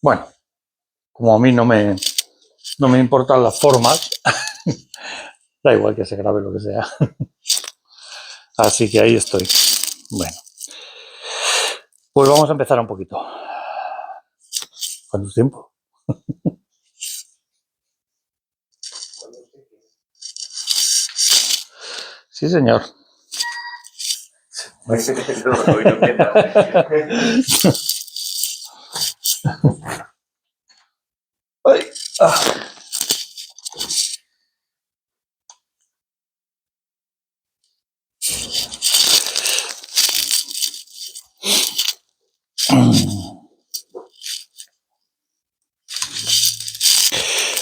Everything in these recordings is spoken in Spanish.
Bueno, como a mí no me importan las formas, da igual que se grabe lo que sea. Así que ahí estoy. Bueno, pues vamos a empezar un poquito. ¿Cuánto tiempo? Sí, señor. Ay, ah.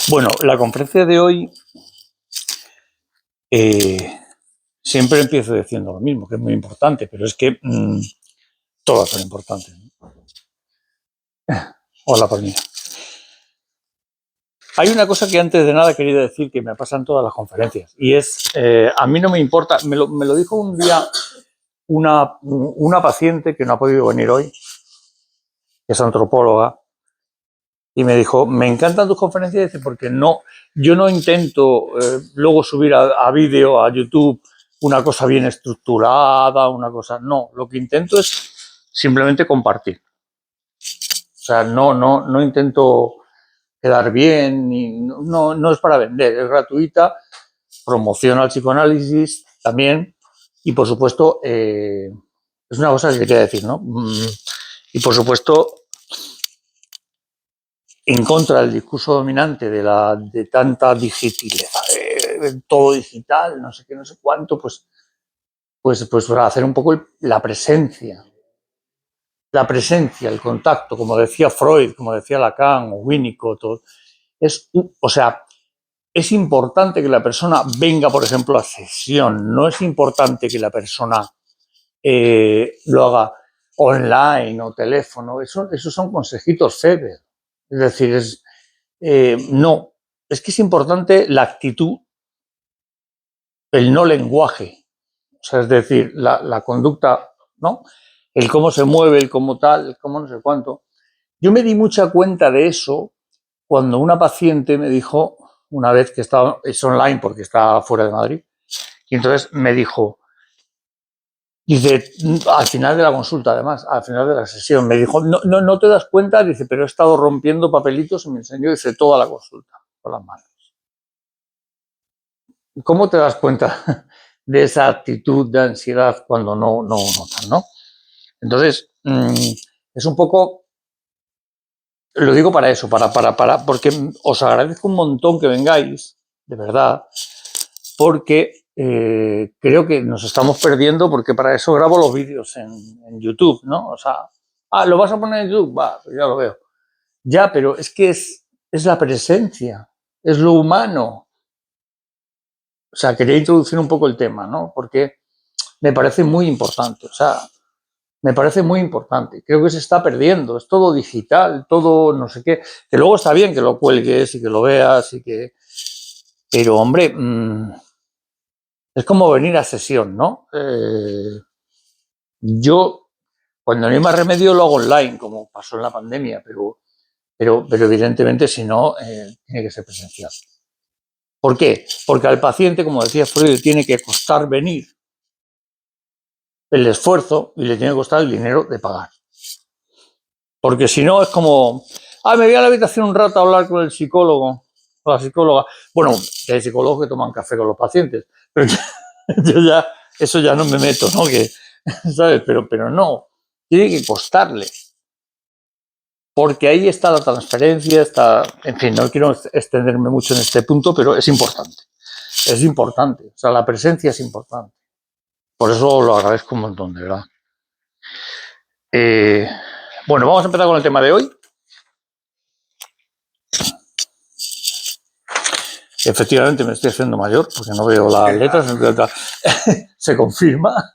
Bueno, la conferencia de hoy siempre empiezo diciendo lo mismo, que es muy importante, pero es que todas son importantes. Hola, por mí. Hay una cosa que antes de nada quería decir que me pasa en todas las conferencias y es, a mí no me importa, me lo dijo un día una paciente que no ha podido venir hoy, que es antropóloga, y me dijo, me encantan tus conferencias, dice, porque yo no intento luego subir a vídeo, a YouTube, una cosa bien estructurada, una cosa, no, lo que intento es simplemente compartir. O sea, no intento quedar bien, no es para vender, es gratuita, promociona el psicoanálisis también, y por supuesto, es una cosa que quería decir, ¿no? Y por supuesto, en contra del discurso dominante de tanta digitalidad, todo digital, no sé qué, no sé cuánto, pues para hacer un poco la presencia, el contacto, como decía Freud, como decía Lacan o Winnicott, o sea, es importante que la persona venga, por ejemplo, a sesión, no es importante que la persona lo haga online o teléfono, esos son consejitos Feber. Es decir, no, es que es importante la actitud, el no lenguaje, o sea, es decir, la conducta, ¿no? El cómo se mueve, el cómo tal, el cómo no sé cuánto. Yo me di mucha cuenta de eso cuando una paciente me dijo, una vez que estaba, es online porque está fuera de Madrid, y entonces me dijo, dice, al final de la consulta, además, al final de la sesión, me dijo, no te das cuenta, dice, pero he estado rompiendo papelitos y me enseñó, dice, toda la consulta con las manos. ¿Cómo te das cuenta de esa actitud de ansiedad cuando no notas, no? Entonces, es un poco, lo digo para eso, porque os agradezco un montón que vengáis, de verdad, porque creo que nos estamos perdiendo, porque para eso grabo los vídeos en YouTube, ¿no? O sea, ¿lo vas a poner en YouTube? Va, pues ya lo veo. Ya, pero es que es la presencia, es lo humano. O sea, quería introducir un poco el tema, ¿no? Porque me parece muy importante, o sea, me parece muy importante. Creo que se está perdiendo, es todo digital, todo no sé qué, que luego está bien que lo cuelgues y que lo veas y que... Pero, hombre, es como venir a sesión, ¿no? Yo, cuando no hay más remedio, lo hago online, como pasó en la pandemia, pero evidentemente, si no, tiene que ser presencial. ¿Por qué? Porque al paciente, como decía Freud, tiene que costar venir el esfuerzo y le tiene que costar el dinero de pagar. Porque si no, es como, me voy a la habitación un rato a hablar con el psicólogo, con la psicóloga. Bueno, que hay psicólogos que toman café con los pacientes, pero yo ya, eso ya no me meto, ¿no? Que, ¿sabes? Pero no, tiene que costarle. Porque ahí está la transferencia, en fin, no quiero extenderme mucho en este punto, pero es importante. Es importante, o sea, la presencia es importante. Por eso lo agradezco un montón, de verdad. Bueno, vamos a empezar con el tema de hoy. Efectivamente me estoy haciendo mayor porque no veo las letras, se confirma.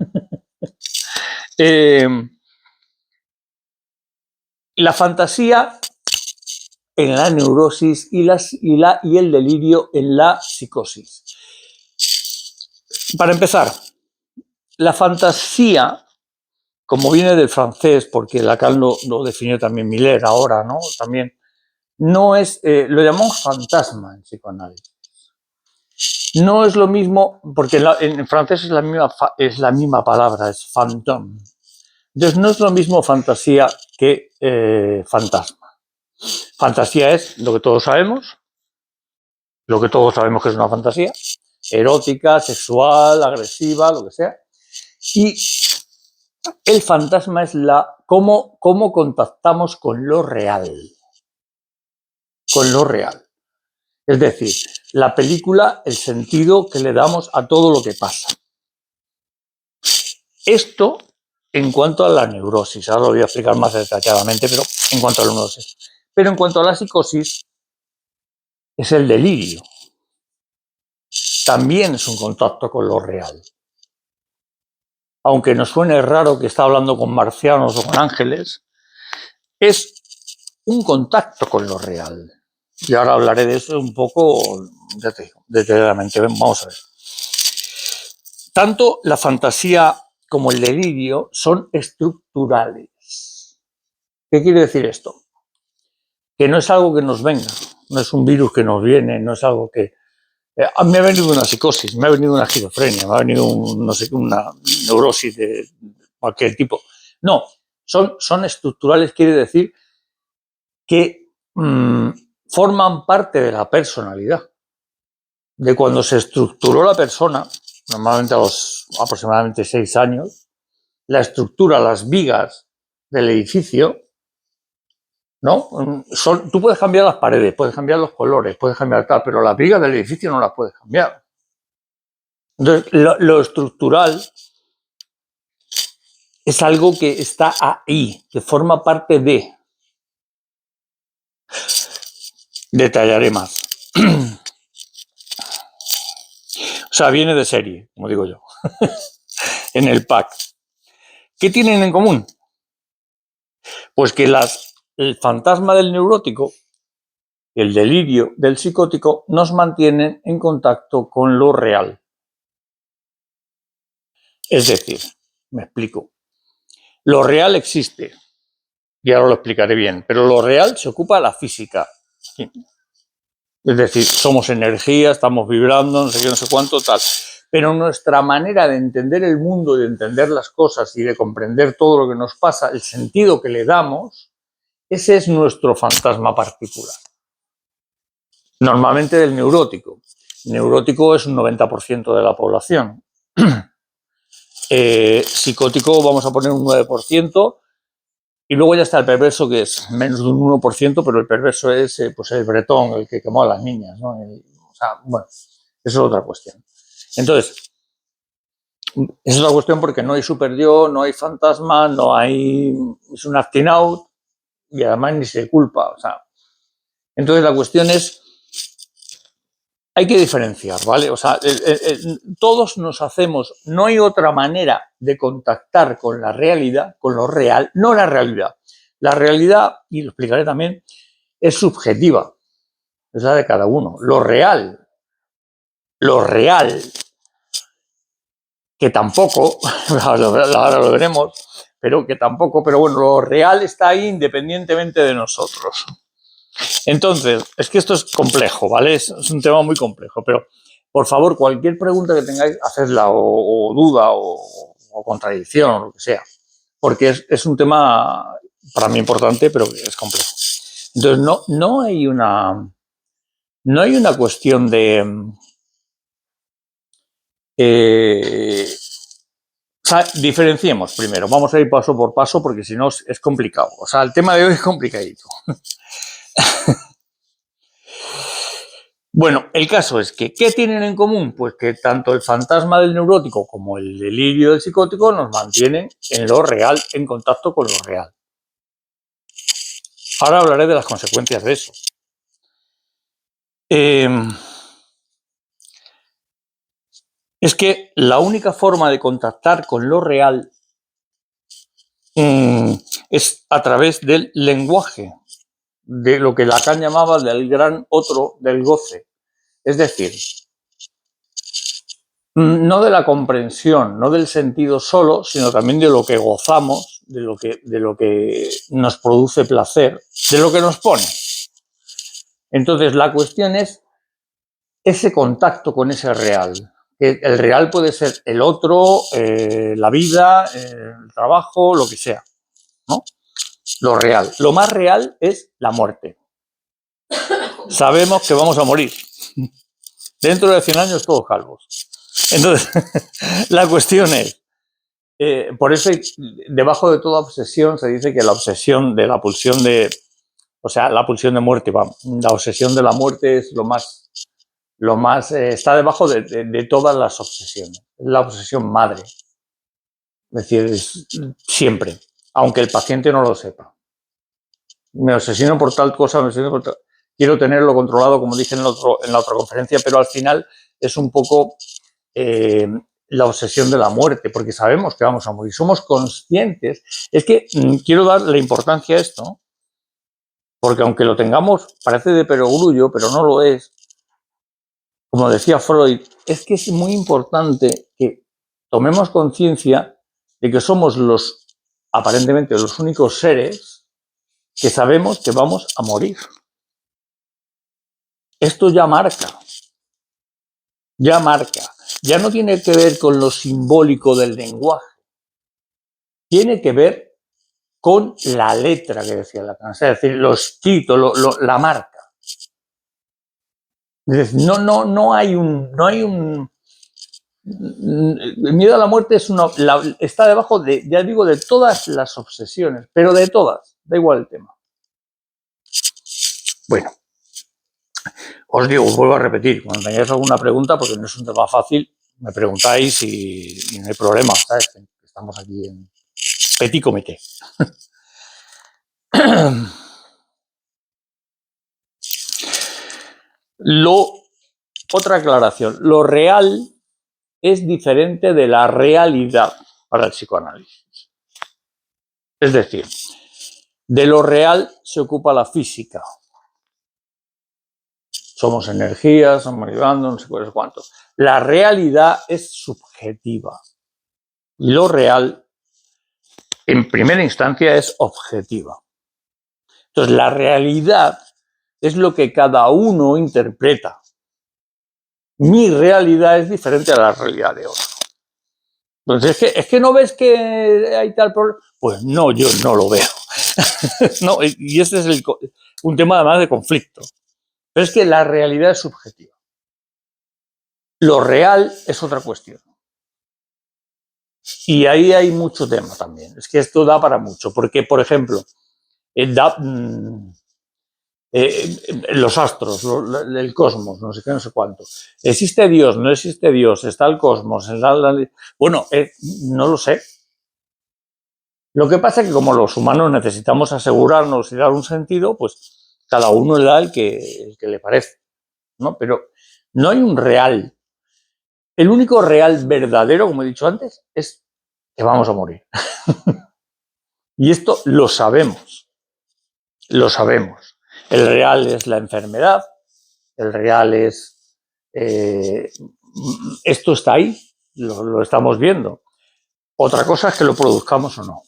La fantasía en la neurosis y el delirio en la psicosis. Para empezar, la fantasía, como viene del francés, porque Lacan lo definió también Miller ahora, ¿no? También, no es, lo llamamos fantasma en psicoanálisis. No es lo mismo, porque en francés es la misma palabra, es fantôme. Entonces no es lo mismo fantasía que fantasma. Fantasía es lo que todos sabemos que es una fantasía, erótica, sexual, agresiva, lo que sea. Y el fantasma es cómo contactamos con lo real. Con lo real. Es decir, la película, el sentido que le damos a todo lo que pasa. Esto en cuanto a la neurosis, ahora lo voy a explicar más detalladamente, pero en cuanto a la neurosis. Pero en cuanto a la psicosis, es el delirio. También es un contacto con lo real. Aunque nos suene raro que está hablando con marcianos o con ángeles, es un contacto con lo real. Y ahora hablaré de eso un poco detalladamente. Vamos a ver. Tanto la fantasía como el delirio son estructurales. ¿Qué quiere decir esto? Que no es algo que nos venga, no es un virus que nos viene, no es algo que... me ha venido una psicosis, me ha venido una esquizofrenia, me ha venido una neurosis de cualquier tipo. No, son estructurales, quiere decir que forman parte de la personalidad. De cuando se estructuró la persona, normalmente a los aproximadamente 6 años, la estructura, las vigas del edificio, ¿no? Tú puedes cambiar las paredes, puedes cambiar los colores, puedes cambiar tal, pero las vigas del edificio no las puedes cambiar. Entonces, lo estructural es algo que está ahí, que forma parte de. Detallaré más. O sea, viene de serie, como digo yo, en el pack. ¿Qué tienen en común? Pues que el fantasma del neurótico, el delirio del psicótico, nos mantienen en contacto con lo real. Es decir, me explico. Lo real existe, y ahora lo explicaré bien, pero lo real se ocupa la física. Es decir, somos energía, estamos vibrando, no sé qué, no sé cuánto, tal. Pero nuestra manera de entender el mundo, de entender las cosas y de comprender todo lo que nos pasa, el sentido que le damos, ese es nuestro fantasma particular. Normalmente del neurótico. Neurótico es un 90% de la población. Psicótico vamos a poner un 9%. Y luego ya está el perverso, que es menos de un 1%, pero el perverso es pues el bretón, el que quemó a las niñas, ¿no? O sea, bueno, eso es otra cuestión. Entonces, es otra cuestión porque no hay super yo, no hay fantasma, no hay... es un acting out y además ni se culpa, o sea. Entonces la cuestión es, hay que diferenciar, ¿vale? O sea, todos nos hacemos, no hay otra manera de contactar con la realidad, con lo real, no la realidad. La realidad, y lo explicaré también, es subjetiva, es la de cada uno. Lo real, que tampoco, ahora lo veremos, pero que tampoco, pero bueno, lo real está ahí independientemente de nosotros. Entonces, es que esto es complejo, ¿vale? Es un tema muy complejo, pero por favor, cualquier pregunta que tengáis, hacedla, o duda, o contradicción, o lo que sea, porque es un tema para mí importante, pero es complejo. Entonces, no hay una cuestión de... o sea, diferenciemos primero, vamos a ir paso por paso porque si no es complicado. O sea, el tema de hoy es complicadito. Bueno, el caso es que, ¿qué tienen en común? Pues que tanto el fantasma del neurótico como el delirio del psicótico nos mantienen en lo real, en contacto con lo real. Ahora hablaré de las consecuencias de eso. Es que la única forma de contactar con lo real es a través del lenguaje, de lo que Lacan llamaba del gran otro, del goce. Es decir, No de la comprensión, no del sentido solo, sino también de lo que gozamos, de lo que nos produce placer, de lo que nos pone. Entonces, la cuestión es ese contacto con ese real. El real puede ser el otro, la vida, el trabajo, lo que sea, ¿no? Lo real. Lo más real es la muerte. Sabemos que vamos a morir. Dentro de 100 años todos calvos. Entonces, la cuestión es, por eso debajo de toda obsesión se dice que la obsesión de la pulsión de, o sea, la pulsión de muerte, la obsesión de la muerte es lo más está debajo de todas las obsesiones. Es la obsesión madre. Es decir, es siempre, aunque el paciente no lo sepa. Me obsesiono por tal cosa, me obsesiono por tal. Quiero tenerlo controlado, como dije en la otra conferencia, pero al final es un poco la obsesión de la muerte, porque sabemos que vamos a morir, somos conscientes. Es que quiero dar la importancia a esto, porque aunque lo tengamos, parece de perogrullo, pero no lo es. Como decía Freud, es que es muy importante que tomemos conciencia de que somos aparentemente los únicos seres que sabemos que vamos a morir. Esto ya marca, ya no tiene que ver con lo simbólico del lenguaje, tiene que ver con la letra que decía Lacan, es decir, lo escrito, la marca. Es decir, no hay un el miedo a la muerte está debajo de, ya digo, de todas las obsesiones, pero de todas, da igual el tema. Bueno, os digo, os vuelvo a repetir, cuando tengáis alguna pregunta, porque no es un tema fácil, me preguntáis y no hay problema, ¿sabes? Estamos aquí en petit comité. Otra aclaración, lo real es diferente de la realidad para el psicoanálisis. Es decir, de lo real se ocupa la física. Somos energía, somos ayudando, no sé cuánto. La realidad es subjetiva. Y lo real, en primera instancia, es objetiva. Entonces, la realidad es lo que cada uno interpreta. Mi realidad es diferente a la realidad de otro. Entonces, es que no ves que hay tal problema. Pues no, yo no lo veo. No, y este es un tema además de conflicto. Pero es que la realidad es subjetiva. Lo real es otra cuestión. Y ahí hay mucho tema también. Es que esto da para mucho. Porque, por ejemplo, los astros, el cosmos, no sé qué, no sé cuánto. ¿Existe Dios? ¿No existe Dios? ¿Está el cosmos? Bueno, no lo sé. Lo que pasa es que como los humanos necesitamos asegurarnos y dar un sentido, pues cada uno le da el que le parece, ¿no? Pero no hay un real. El único real verdadero, como he dicho antes, es que vamos a morir. Y esto lo sabemos. Lo sabemos. El real es la enfermedad, el real es... esto está ahí, lo estamos viendo. Otra cosa es que lo produzcamos o no.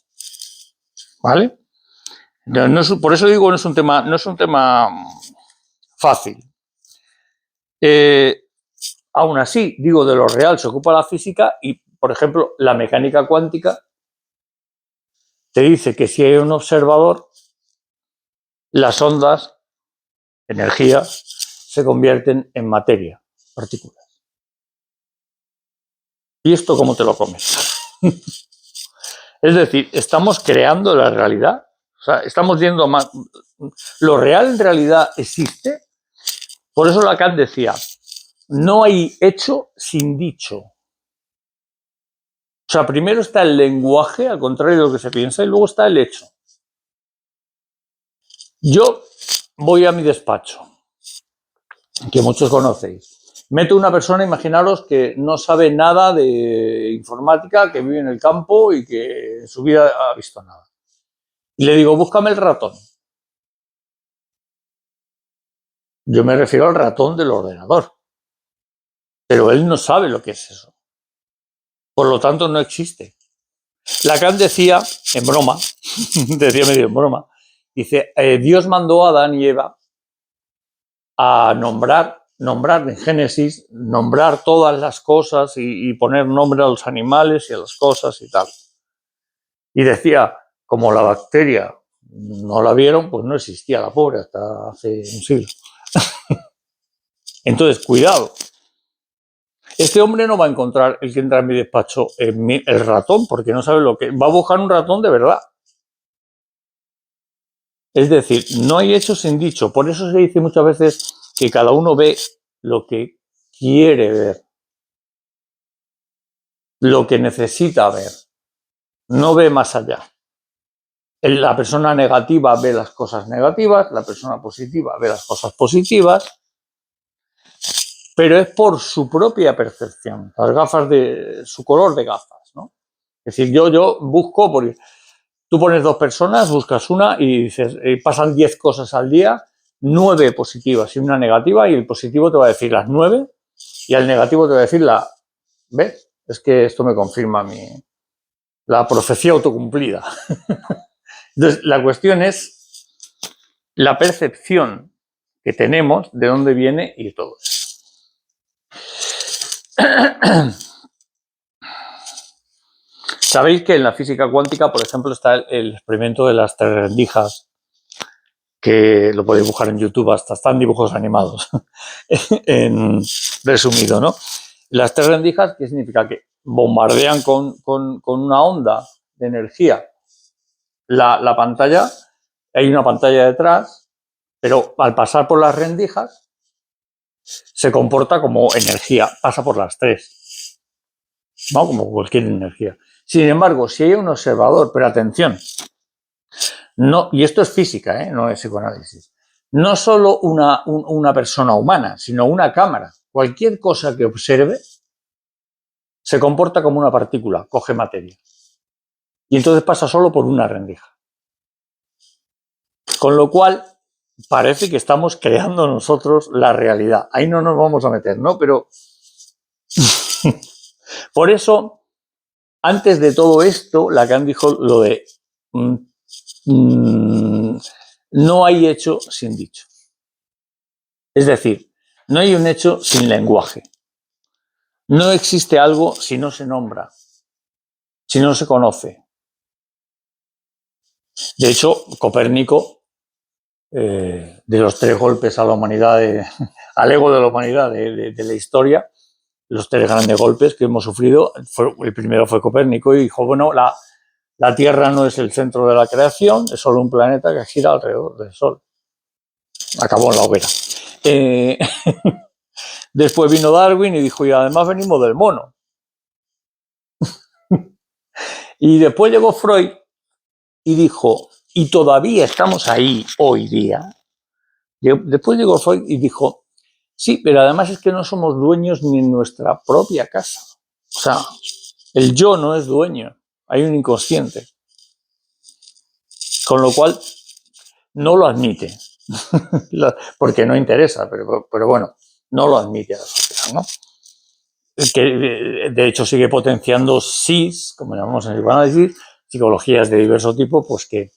¿Vale? Por eso digo, no es un tema fácil. Aún así, digo, de lo real se ocupa la física y, por ejemplo, la mecánica cuántica te dice que si hay un observador, las ondas, energía, se convierten en materia, partículas. ¿Y esto cómo te lo comes? Es decir, estamos creando la realidad. O sea, estamos yendo más. ¿Lo real en realidad existe? Por eso Lacan decía, no hay hecho sin dicho. O sea, primero está el lenguaje, al contrario de lo que se piensa, y luego está el hecho. Yo voy a mi despacho, que muchos conocéis. Meto una persona, imaginaros, que no sabe nada de informática, que vive en el campo y que en su vida ha visto nada. Y le digo, búscame el ratón. Yo me refiero al ratón del ordenador. Pero él no sabe lo que es eso. Por lo tanto, no existe. Lacan decía, en broma, decía medio en broma, dice, Dios mandó a Adán y Eva a nombrar en Génesis, nombrar todas las cosas y poner nombre a los animales y a las cosas y tal. Y decía, como la bacteria no la vieron, pues no existía la pobre hasta hace un siglo. Entonces, cuidado. Este hombre no va a encontrar el que entra en mi despacho el ratón, porque no sabe lo que... Va a buscar un ratón de verdad. Es decir, no hay hecho sin dicho. Por eso se dice muchas veces que cada uno ve lo que quiere ver, lo que necesita ver. No ve más allá. La persona negativa ve las cosas negativas, la persona positiva ve las cosas positivas, pero es por su propia percepción, las gafas de su color de gafas, ¿no? Es decir, yo busco, porque tú pones dos personas, buscas una y dices, pasan 10 cosas al día, 9 positivas y una negativa, y el positivo te va a decir las 9 y al negativo te va a decir ¿ves? Es que esto me confirma la profecía autocumplida. Entonces, la cuestión es la percepción que tenemos, de dónde viene y todo eso. Sabéis que en la física cuántica, por ejemplo, está el experimento de las 3 rendijas, que lo podéis buscar en YouTube, hasta están dibujos animados, en resumido, ¿no? Las 3 rendijas, ¿qué significa? Que bombardean con una onda de energía la pantalla, hay una pantalla detrás, pero al pasar por las rendijas se comporta como energía, pasa por las 3, ¿no? Como cualquier energía. Sin embargo, si hay un observador, pero atención, no, y esto es física, no es psicoanálisis, no solo una persona humana, sino una cámara, cualquier cosa que observe se comporta como una partícula, coge materia. Y entonces pasa solo por una rendija. Con lo cual, parece que estamos creando nosotros la realidad. Ahí no nos vamos a meter, ¿no? Pero por eso, antes de todo esto, Lacan dijo lo de no hay hecho sin dicho. Es decir, no hay un hecho sin lenguaje. No existe algo si no se nombra, si no se conoce. De hecho, Copérnico, de los 3 golpes a la humanidad, al ego de la humanidad de la historia, los 3 grandes golpes que hemos sufrido, el primero fue Copérnico y dijo, bueno, la Tierra no es el centro de la creación, es solo un planeta que gira alrededor del Sol. Acabó en la hoguera. Después vino Darwin y dijo, y además venimos del mono. Y después llegó Freud y dijo, y todavía estamos ahí hoy día. Después llegó Freud y dijo, sí, pero además es que no somos dueños ni en nuestra propia casa. O sea, el yo no es dueño, hay un inconsciente. Con lo cual, no lo admite, porque no interesa, pero bueno, no lo admite a la sociedad, ¿no? Que de hecho sigue potenciando SIS, como llamamos en el psicoanálisis, psicologías de diverso tipo, pues que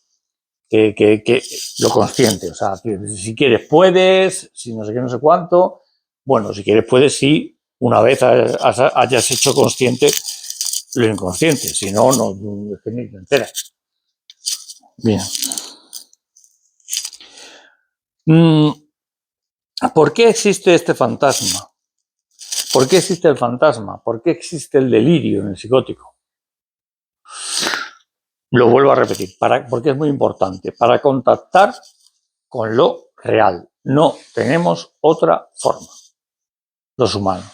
lo consciente, o sea, si quieres puedes, si no sé qué, no sé cuánto, bueno, si quieres puedes, sí, una vez hayas hecho consciente lo inconsciente, si no, es que ni te enteras. Bien. ¿Por qué existe este fantasma? ¿Por qué existe el fantasma? ¿Por qué existe el delirio en el psicótico? Lo vuelvo a repetir, porque es muy importante, para contactar con lo real. No tenemos otra forma, los humanos.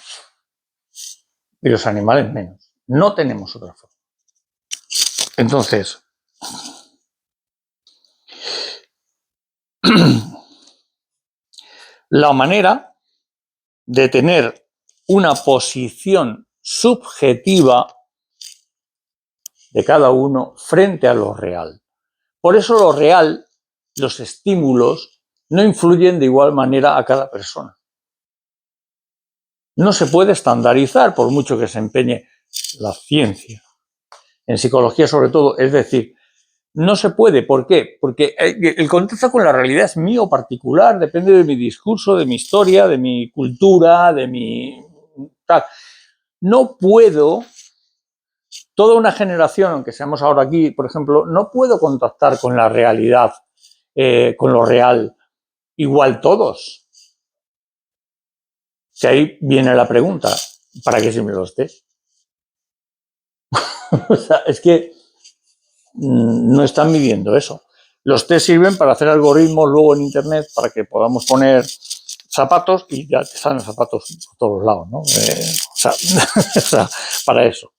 Y los animales menos. No tenemos otra forma. Entonces, la manera de tener una posición subjetiva de cada uno frente a lo real. Por eso lo real, los estímulos, no influyen de igual manera a cada persona. No se puede estandarizar por mucho que se empeñe la ciencia, en psicología sobre todo, es decir, no se puede. ¿Por qué? Porque el contacto con la realidad es mío particular, depende de mi discurso, de mi historia, de mi cultura, de mi tal. No puedo, toda una generación, aunque seamos ahora aquí, por ejemplo, no puedo contactar con la realidad, con lo real, igual todos. Que ahí viene la pregunta, ¿para qué sirven los test? O sea, es que no están midiendo eso. Los test sirven para hacer algoritmos luego en Internet para que podamos poner zapatos y ya te salen zapatos por todos lados, ¿no? O sea, para eso.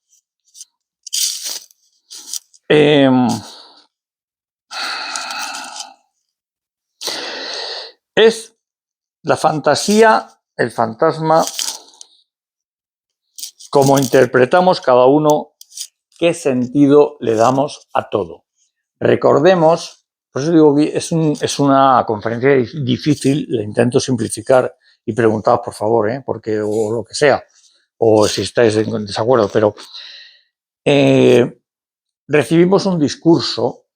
Es la fantasía, el fantasma, como interpretamos cada uno, qué sentido le damos a todo. Recordemos, por eso digo que es una conferencia difícil, la intento simplificar y preguntad por favor, porque o lo que sea, o si estáis en desacuerdo, pero recibimos un discurso,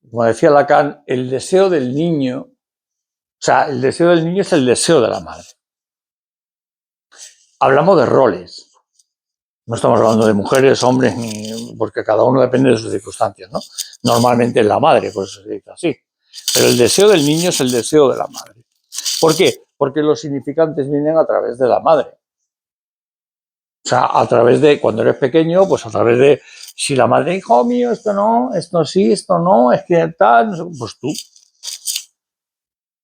como decía Lacan, el deseo del niño, o sea, el deseo del niño es el deseo de la madre. Hablamos de roles, no estamos hablando de mujeres, hombres, porque cada uno depende de sus circunstancias, ¿no? Normalmente es la madre, por eso se dice así. Pero el deseo del niño es el deseo de la madre. ¿Por qué? Porque los significantes vienen a través de la madre. O sea, a través de, cuando eres pequeño, pues a través de, si la madre, hijo mío, esto no, esto sí, esto no, es que tal, no sé, pues tú.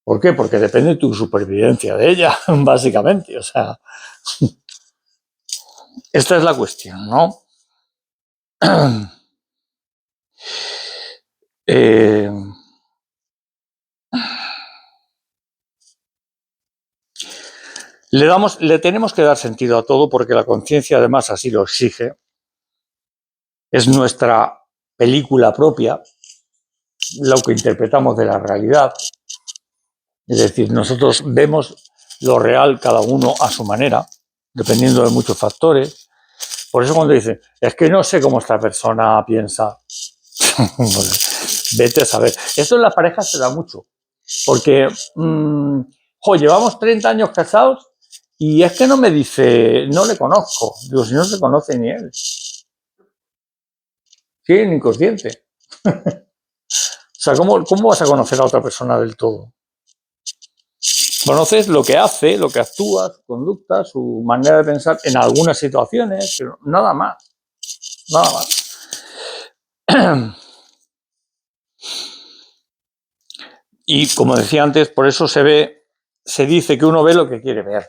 ¿Por qué? Porque depende de tu supervivencia de ella, básicamente. O sea, esta es la cuestión, ¿no? Le tenemos que dar sentido a todo porque la conciencia además así lo exige. Es nuestra película propia, lo que interpretamos de la realidad. Es decir, nosotros vemos lo real cada uno a su manera, dependiendo de muchos factores. Por eso cuando dicen, es que no sé cómo esta persona piensa, pues, vete a saber. Esto en las parejas se da mucho, porque llevamos 30 años casados y es que no me dice, no le conozco. Digo, si no se conoce ni él. Sí, ni inconsciente. O sea, ¿cómo vas a conocer a otra persona del todo? Conoces lo que hace, lo que actúa, su conducta, su manera de pensar en algunas situaciones, pero nada más. Nada más. Y como decía antes, por eso se dice que uno ve lo que quiere ver.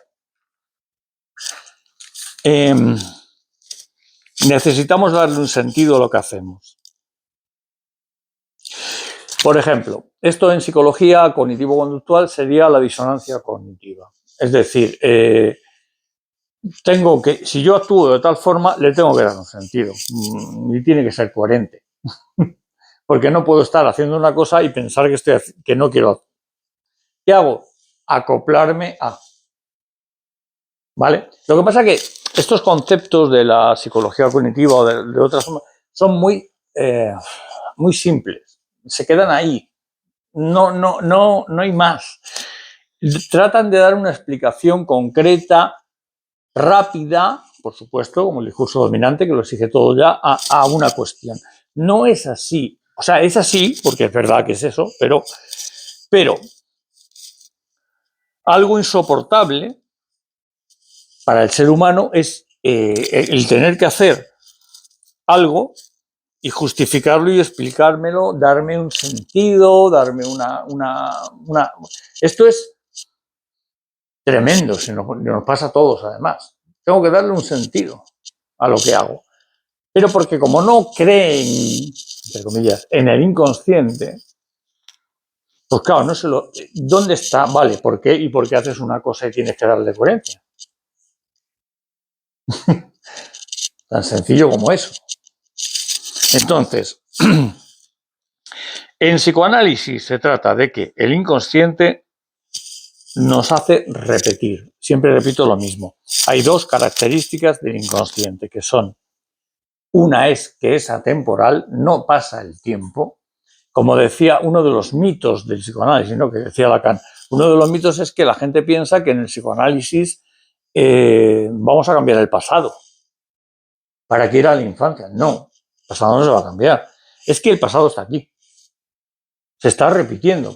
Necesitamos darle un sentido a lo que hacemos. Por ejemplo, esto en psicología cognitivo-conductual sería la disonancia cognitiva. Es decir, si yo actúo de tal forma, le tengo que dar un sentido y tiene que ser coherente. Porque no puedo estar haciendo una cosa y pensar que no quiero hacer. ¿Qué hago? Acoplarme a. ¿Vale? Lo que pasa es que estos conceptos de la psicología cognitiva o de otras formas son muy simples. Se quedan ahí. No hay más. Tratan de dar una explicación concreta, rápida, por supuesto, como el discurso dominante que lo exige todo ya, a una cuestión. No es así. O sea, es así, porque es verdad que es eso, pero algo insoportable para el ser humano es el tener que hacer algo y justificarlo y explicármelo, darme un sentido, darme una. Esto es tremendo, nos pasa a todos además. Tengo que darle un sentido a lo que hago. Pero porque como no creen, entre comillas, en el inconsciente, pues claro, no se lo. ¿Dónde está? Vale, ¿por qué? ¿Y por qué haces una cosa y tienes que darle coherencia? Tan sencillo como eso. Entonces, en psicoanálisis se trata de que el inconsciente nos hace repetir. Siempre repito lo mismo. Hay dos características del inconsciente, que son Una es que es atemporal, no pasa el tiempo. Como decía uno de los mitos del psicoanálisis, ¿no? Que decía Lacan, uno de los mitos es que la gente piensa que en el psicoanálisis vamos a cambiar el pasado para que ir a la infancia. No, el pasado no se va a cambiar. Es que el pasado está aquí. Se está repitiendo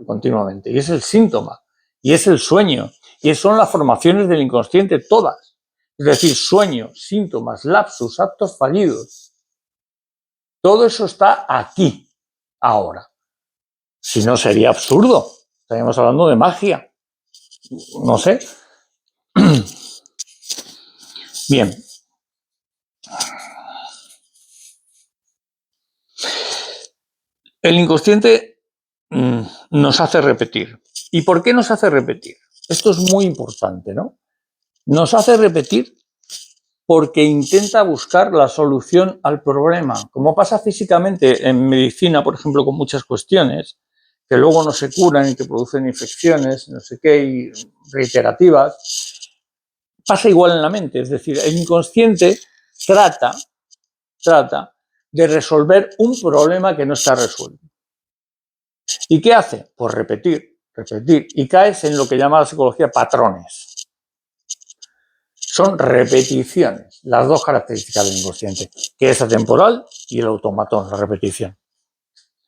continuamente y es el síntoma y es el sueño y son las formaciones del inconsciente todas. Es decir, sueños, síntomas, lapsus, actos fallidos. Todo eso está aquí, ahora. Si no, sería absurdo. Estaríamos hablando de magia. No sé. Bien. El inconsciente nos hace repetir. ¿Y por qué nos hace repetir? Esto es muy importante, ¿no? Nos hace repetir porque intenta buscar la solución al problema. Como pasa físicamente en medicina, por ejemplo, con muchas cuestiones, que luego no se curan y que producen infecciones, no sé qué, y reiterativas, pasa igual en la mente. Es decir, el inconsciente trata de resolver un problema que no está resuelto. ¿Y qué hace? Pues repetir. Y caes en lo que llama la psicología patrones. Son repeticiones, las dos características del inconsciente, que es atemporal y el automatón, la repetición.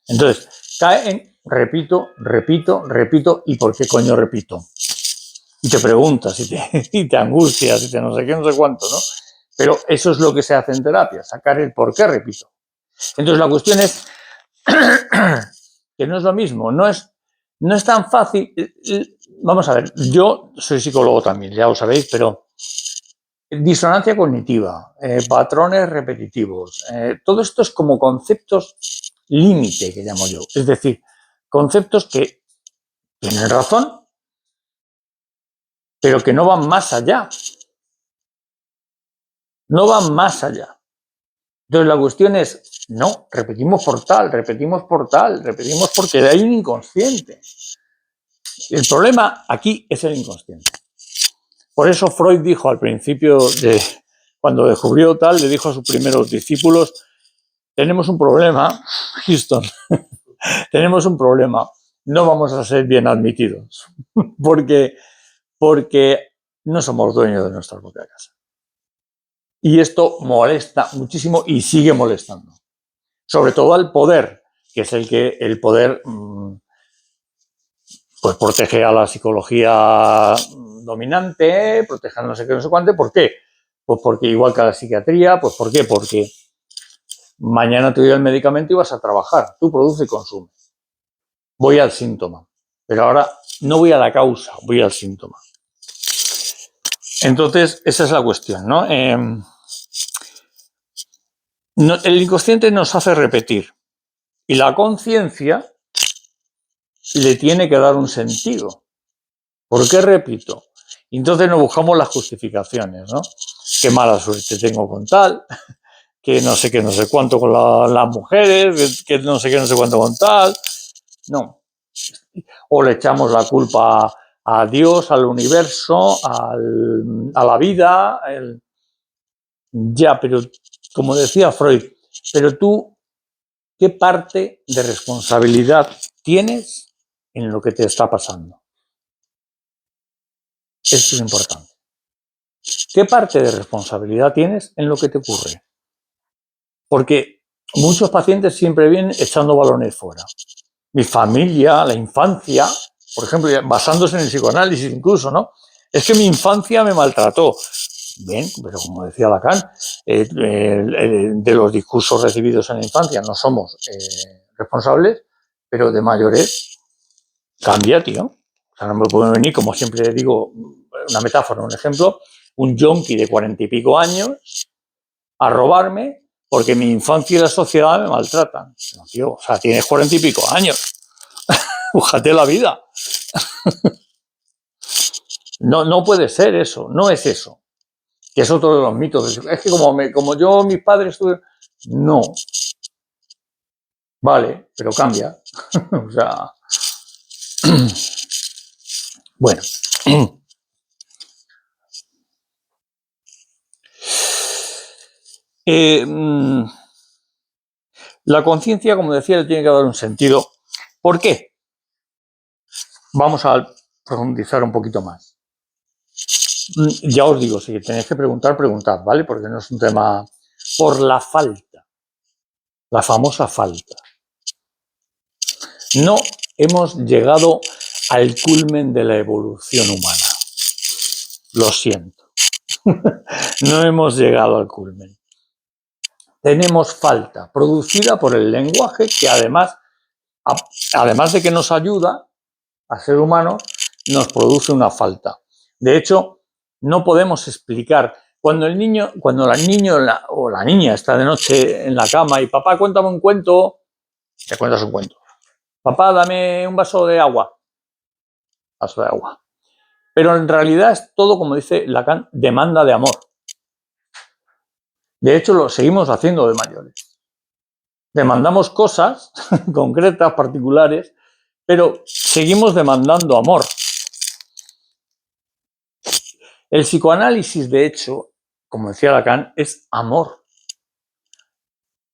Entonces, cae en repito, ¿y por qué coño repito? Y te preguntas, y te angustias, y te no sé qué, no sé cuánto, ¿no? Pero eso es lo que se hace en terapia, sacar el por qué repito. Entonces, la cuestión es que no es lo mismo, no es tan fácil. Vamos a ver, yo soy psicólogo también, ya lo sabéis, pero disonancia cognitiva, patrones repetitivos, todo esto es como conceptos límite, que llamo yo. Es decir, conceptos que tienen razón, pero que no van más allá. No van más allá. Entonces la cuestión es, no, repetimos porque hay un inconsciente. El problema aquí es el inconsciente. Por eso Freud dijo al principio, cuando descubrió tal, le dijo a sus primeros discípulos, tenemos un problema, Houston, tenemos un problema, no vamos a ser bien admitidos, porque no somos dueños de nuestra propia casa. Y esto molesta muchísimo y sigue molestando. Sobre todo al poder, que es el poder pues protege a la psicología dominante, protege a no sé qué, no sé cuánto. ¿Por qué? Pues porque igual que a la psiquiatría, pues ¿por qué? Porque mañana te doy el medicamento y vas a trabajar. Tú produces y consumes. Voy al síntoma. Pero ahora no voy a la causa, voy al síntoma. Entonces, esa es la cuestión, ¿no? El inconsciente nos hace repetir. Y la conciencia le tiene que dar un sentido. ¿Por qué repito? Y entonces nos buscamos las justificaciones, ¿no? Qué mala suerte tengo con tal, que no sé qué, no sé cuánto con las mujeres, que no sé qué, no sé cuánto con tal. No. O le echamos la culpa a Dios, al universo, a la vida. Ya, pero como decía Freud, pero tú, ¿qué parte de responsabilidad tienes en lo que te está pasando? Esto es importante. ¿Qué parte de responsabilidad tienes en lo que te ocurre? Porque muchos pacientes siempre vienen echando balones fuera. Mi familia, la infancia, por ejemplo, basándose en el psicoanálisis incluso, ¿no? Es que mi infancia me maltrató. Bien, pero como decía Lacan, de los discursos recibidos en la infancia no somos responsables, pero de mayores cambia, tío. O sea, no me puede venir, como siempre digo, una metáfora, un ejemplo, un yonki de 40 y pico años a robarme porque mi infancia y la sociedad me maltratan. No, tío, o sea, tienes 40 y pico años. Búscate la vida. No puede ser eso, no es eso. Que es otro de los mitos. Es que como yo, mis padres tuvieron... No. Vale, pero cambia. O sea... Bueno. La conciencia, como decía, le tiene que dar un sentido. ¿Por qué? Vamos a profundizar un poquito más. Ya os digo, si tenéis que preguntar, preguntad, ¿vale? Porque no es un tema por la falta, la famosa falta. No hemos llegado al culmen de la evolución humana. Lo siento. No hemos llegado al culmen. Tenemos falta producida por el lenguaje que además de que nos ayuda a ser humanos, nos produce una falta. De hecho, no podemos explicar cuando el niño o la niña está de noche en la cama y papá, cuéntame un cuento, te cuentas un cuento. Papá, dame un vaso de agua. Vaso de agua. Pero en realidad es todo, como dice Lacan, demanda de amor. De hecho, lo seguimos haciendo de mayores. Demandamos cosas concretas, particulares, pero seguimos demandando amor. El psicoanálisis, de hecho, como decía Lacan, es amor.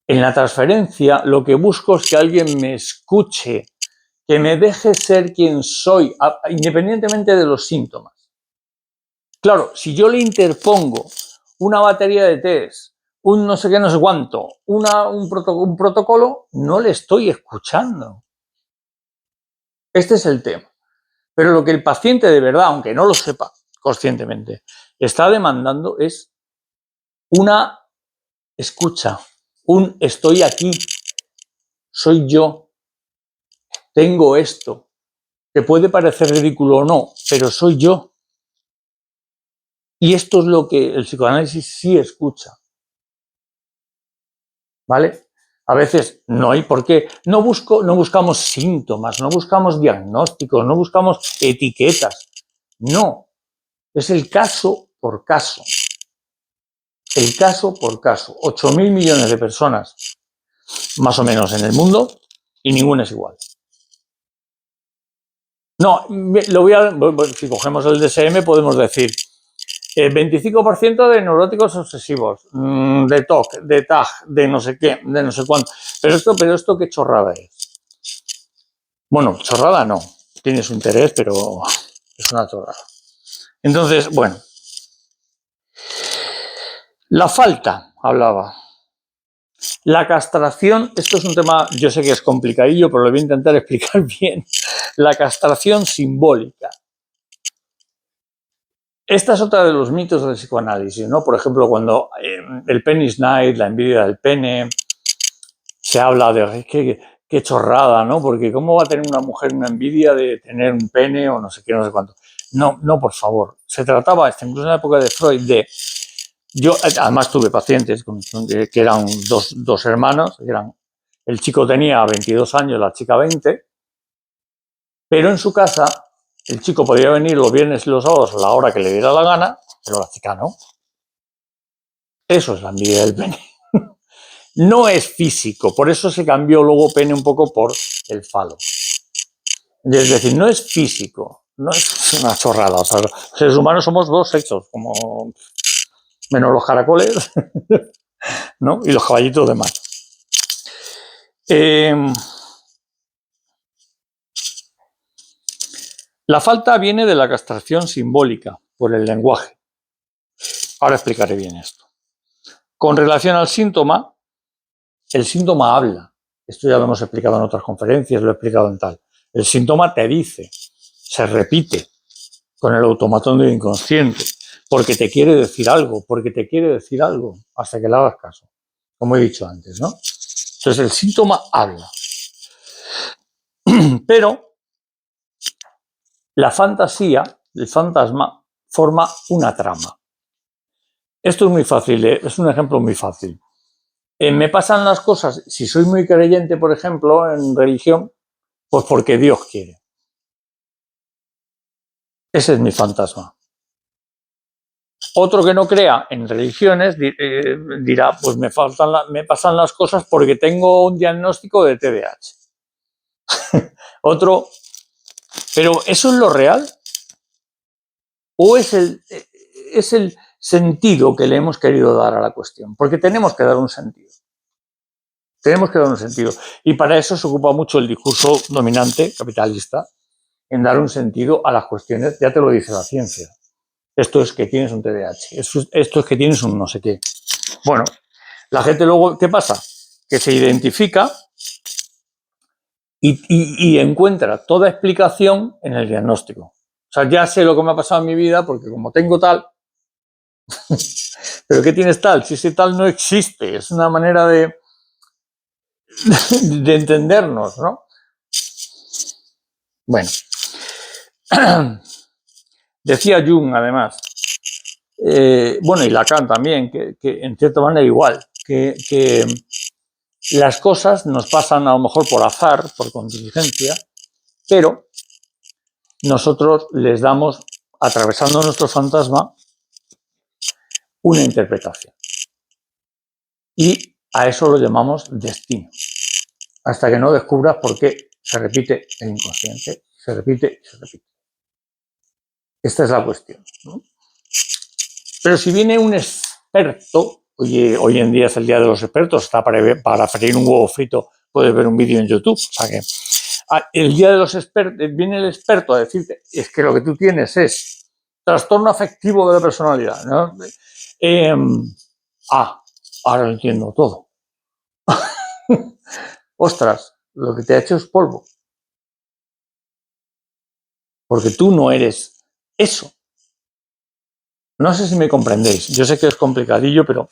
En la transferencia lo que busco es que alguien me escuche, que me deje ser quien soy, independientemente de los síntomas. Claro, si yo le interpongo una batería de test, un no sé qué, no sé cuánto, un protocolo, no le estoy escuchando. Este es el tema. Pero lo que el paciente de verdad, aunque no lo sepa conscientemente, está demandando es una escucha, un estoy aquí, soy yo, tengo esto. Te puede parecer ridículo o no, pero soy yo. Y esto es lo que el psicoanálisis sí escucha. ¿Vale? A veces no hay por qué. No buscamos síntomas, no buscamos diagnósticos, no buscamos etiquetas. No. Es el caso por caso. El caso por caso. 8.000 millones de personas, más o menos, en el mundo, y ninguna es igual. No, si cogemos el DSM podemos decir 25% de neuróticos obsesivos, de TOC, de TAG, de no sé qué, de no sé cuánto. Pero esto qué chorrada es. Bueno, chorrada no, tiene su interés, pero es una chorrada. Entonces, bueno, la falta, hablaba. La castración, esto es un tema, yo sé que es complicadillo, pero lo voy a intentar explicar bien. La castración simbólica. Esta es otra de los mitos del psicoanálisis, ¿no? Por ejemplo, cuando el penis night, la envidia del pene, se habla de qué chorrada, ¿no? Porque ¿cómo va a tener una mujer una envidia de tener un pene o no sé qué, no sé cuánto? No, por favor. Se trataba, incluso en la época de Freud, yo además tuve pacientes que eran dos hermanos, el chico tenía 22 años, la chica 20, pero en su casa el chico podía venir los viernes y los sábados a la hora que le diera la gana, pero la chica no. Eso es la envidia del pene. No es físico, por eso se cambió luego pene un poco por el falo. Es decir, no es físico, no es una chorrada. O sea, los seres humanos somos dos sexos, como menos los caracoles, ¿no? Y los caballitos de mar. La falta viene de la castración simbólica por el lenguaje. Ahora explicaré bien esto. Con relación al síntoma, el síntoma habla. Esto ya lo hemos explicado en otras conferencias, lo he explicado en tal. El síntoma te dice, se repite con el automatón del inconsciente, porque te quiere decir algo, hasta que le hagas caso, como he dicho antes, ¿no? Entonces el síntoma habla. Pero la fantasía, el fantasma, forma una trama. Esto es muy fácil, es un ejemplo muy fácil. Me pasan las cosas, si soy muy creyente, por ejemplo, en religión, pues porque Dios quiere. Ese es mi fantasma. Otro que no crea en religiones dirá, pues me pasan las cosas porque tengo un diagnóstico de TDAH. Otro, pero ¿eso es lo real? ¿O es sentido que le hemos querido dar a la cuestión, porque tenemos que dar un sentido. Tenemos que dar un sentido. Y para eso se ocupa mucho el discurso dominante, capitalista, en dar un sentido a las cuestiones, ya te lo dice la ciencia. Esto es que tienes un TDAH, esto es que tienes un no sé qué. Bueno, la gente luego, ¿qué pasa? Que se identifica y encuentra toda explicación en el diagnóstico. O sea, ya sé lo que me ha pasado en mi vida porque como tengo tal, pero ¿qué tienes tal? Si ese tal no existe, es una manera de entendernos, ¿no? Bueno, decía Jung además, bueno, y Lacan también, que en cierta manera igual, que las cosas nos pasan a lo mejor por azar, por contingencia, pero nosotros les damos, atravesando nuestro fantasma, una interpretación. Y a eso lo llamamos destino. Hasta que no descubras por qué se repite el inconsciente, se repite y se repite. Esta es la cuestión, ¿no? Pero si viene un experto, oye, hoy en día es el día de los expertos, está para freír un huevo frito, puedes ver un vídeo en YouTube. O sea que el día de los expertos, viene el experto a decirte, es que lo que tú tienes es trastorno afectivo de la personalidad, ¿no? Ahora lo entiendo todo. Ostras, lo que te ha hecho es polvo. Porque tú no eres eso. No sé si me comprendéis. Yo sé que es complicadillo, pero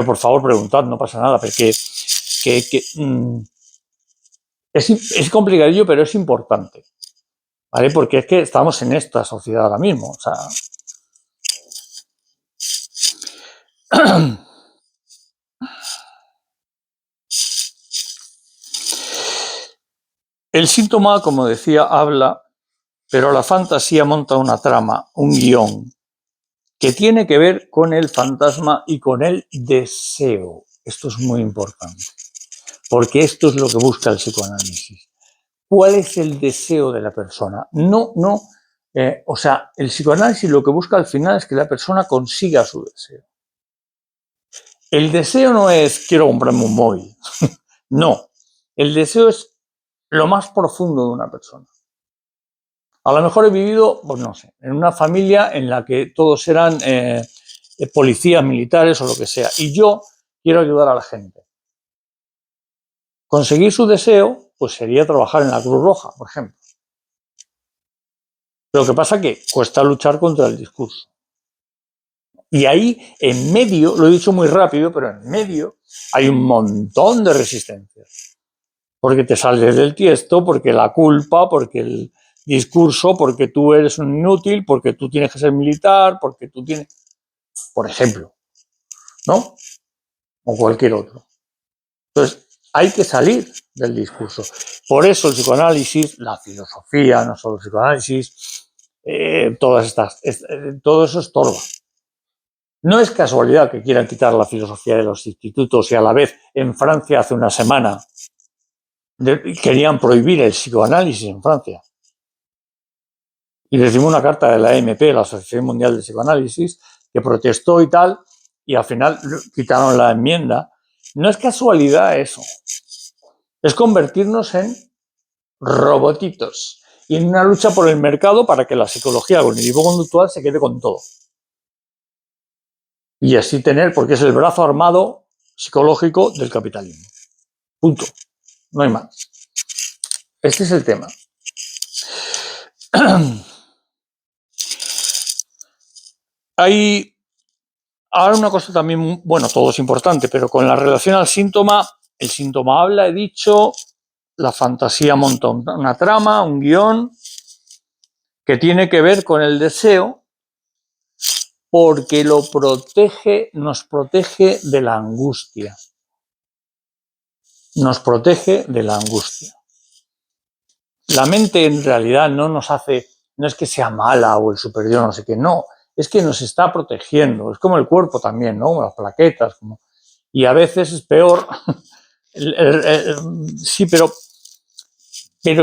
por favor preguntad, no pasa nada. Porque es complicadillo, pero es importante. ¿Vale? Porque es que estamos en esta sociedad ahora mismo. O sea, el síntoma, como decía, habla, pero la fantasía monta una trama, un guión, que tiene que ver con el fantasma y con el deseo. Esto es muy importante, porque esto es lo que busca el psicoanálisis. ¿Cuál es el deseo de la persona? O sea, el psicoanálisis lo que busca al final es que la persona consiga su deseo. El deseo no es quiero comprarme un móvil. No, el deseo es lo más profundo de una persona. A lo mejor he vivido, pues no sé, en una familia en la que todos eran policías, militares o lo que sea, y yo quiero ayudar a la gente. Conseguir su deseo, pues sería trabajar en la Cruz Roja, por ejemplo. Lo que pasa es que cuesta luchar contra el discurso. Y ahí, en medio, lo he dicho muy rápido, pero en medio hay un montón de resistencias. Porque te sales del tiesto, porque la culpa, porque el discurso, porque tú eres un inútil, porque tú tienes que ser militar, porque tú tienes... Por ejemplo, ¿no? O cualquier otro. Entonces, hay que salir del discurso. Por eso el psicoanálisis, la filosofía, no solo el psicoanálisis, todo eso estorba. No es casualidad que quieran quitar la filosofía de los institutos y a la vez en Francia hace una semana querían prohibir el psicoanálisis en Francia. Y recibimos una carta de la AMP, la Asociación Mundial de Psicoanálisis, que protestó y tal, y al final quitaron la enmienda. No es casualidad eso. Es convertirnos en robotitos y en una lucha por el mercado para que la psicología cognitivo-conductual se quede con todo. Y así tener, porque es el brazo armado psicológico del capitalismo. Punto. No hay más. Este es el tema. Hay ahora una cosa también, bueno, todo es importante, pero con la relación al síntoma, el síntoma habla, he dicho, la fantasía monta una trama, un guión, que tiene que ver con el deseo, porque lo protege, nos protege de la angustia. Nos protege de la angustia. La mente en realidad no nos hace, no es que sea mala o el superior, no sé qué, no, es que nos está protegiendo. Es como el cuerpo también, ¿no? Las plaquetas, y a veces es peor. Sí, pero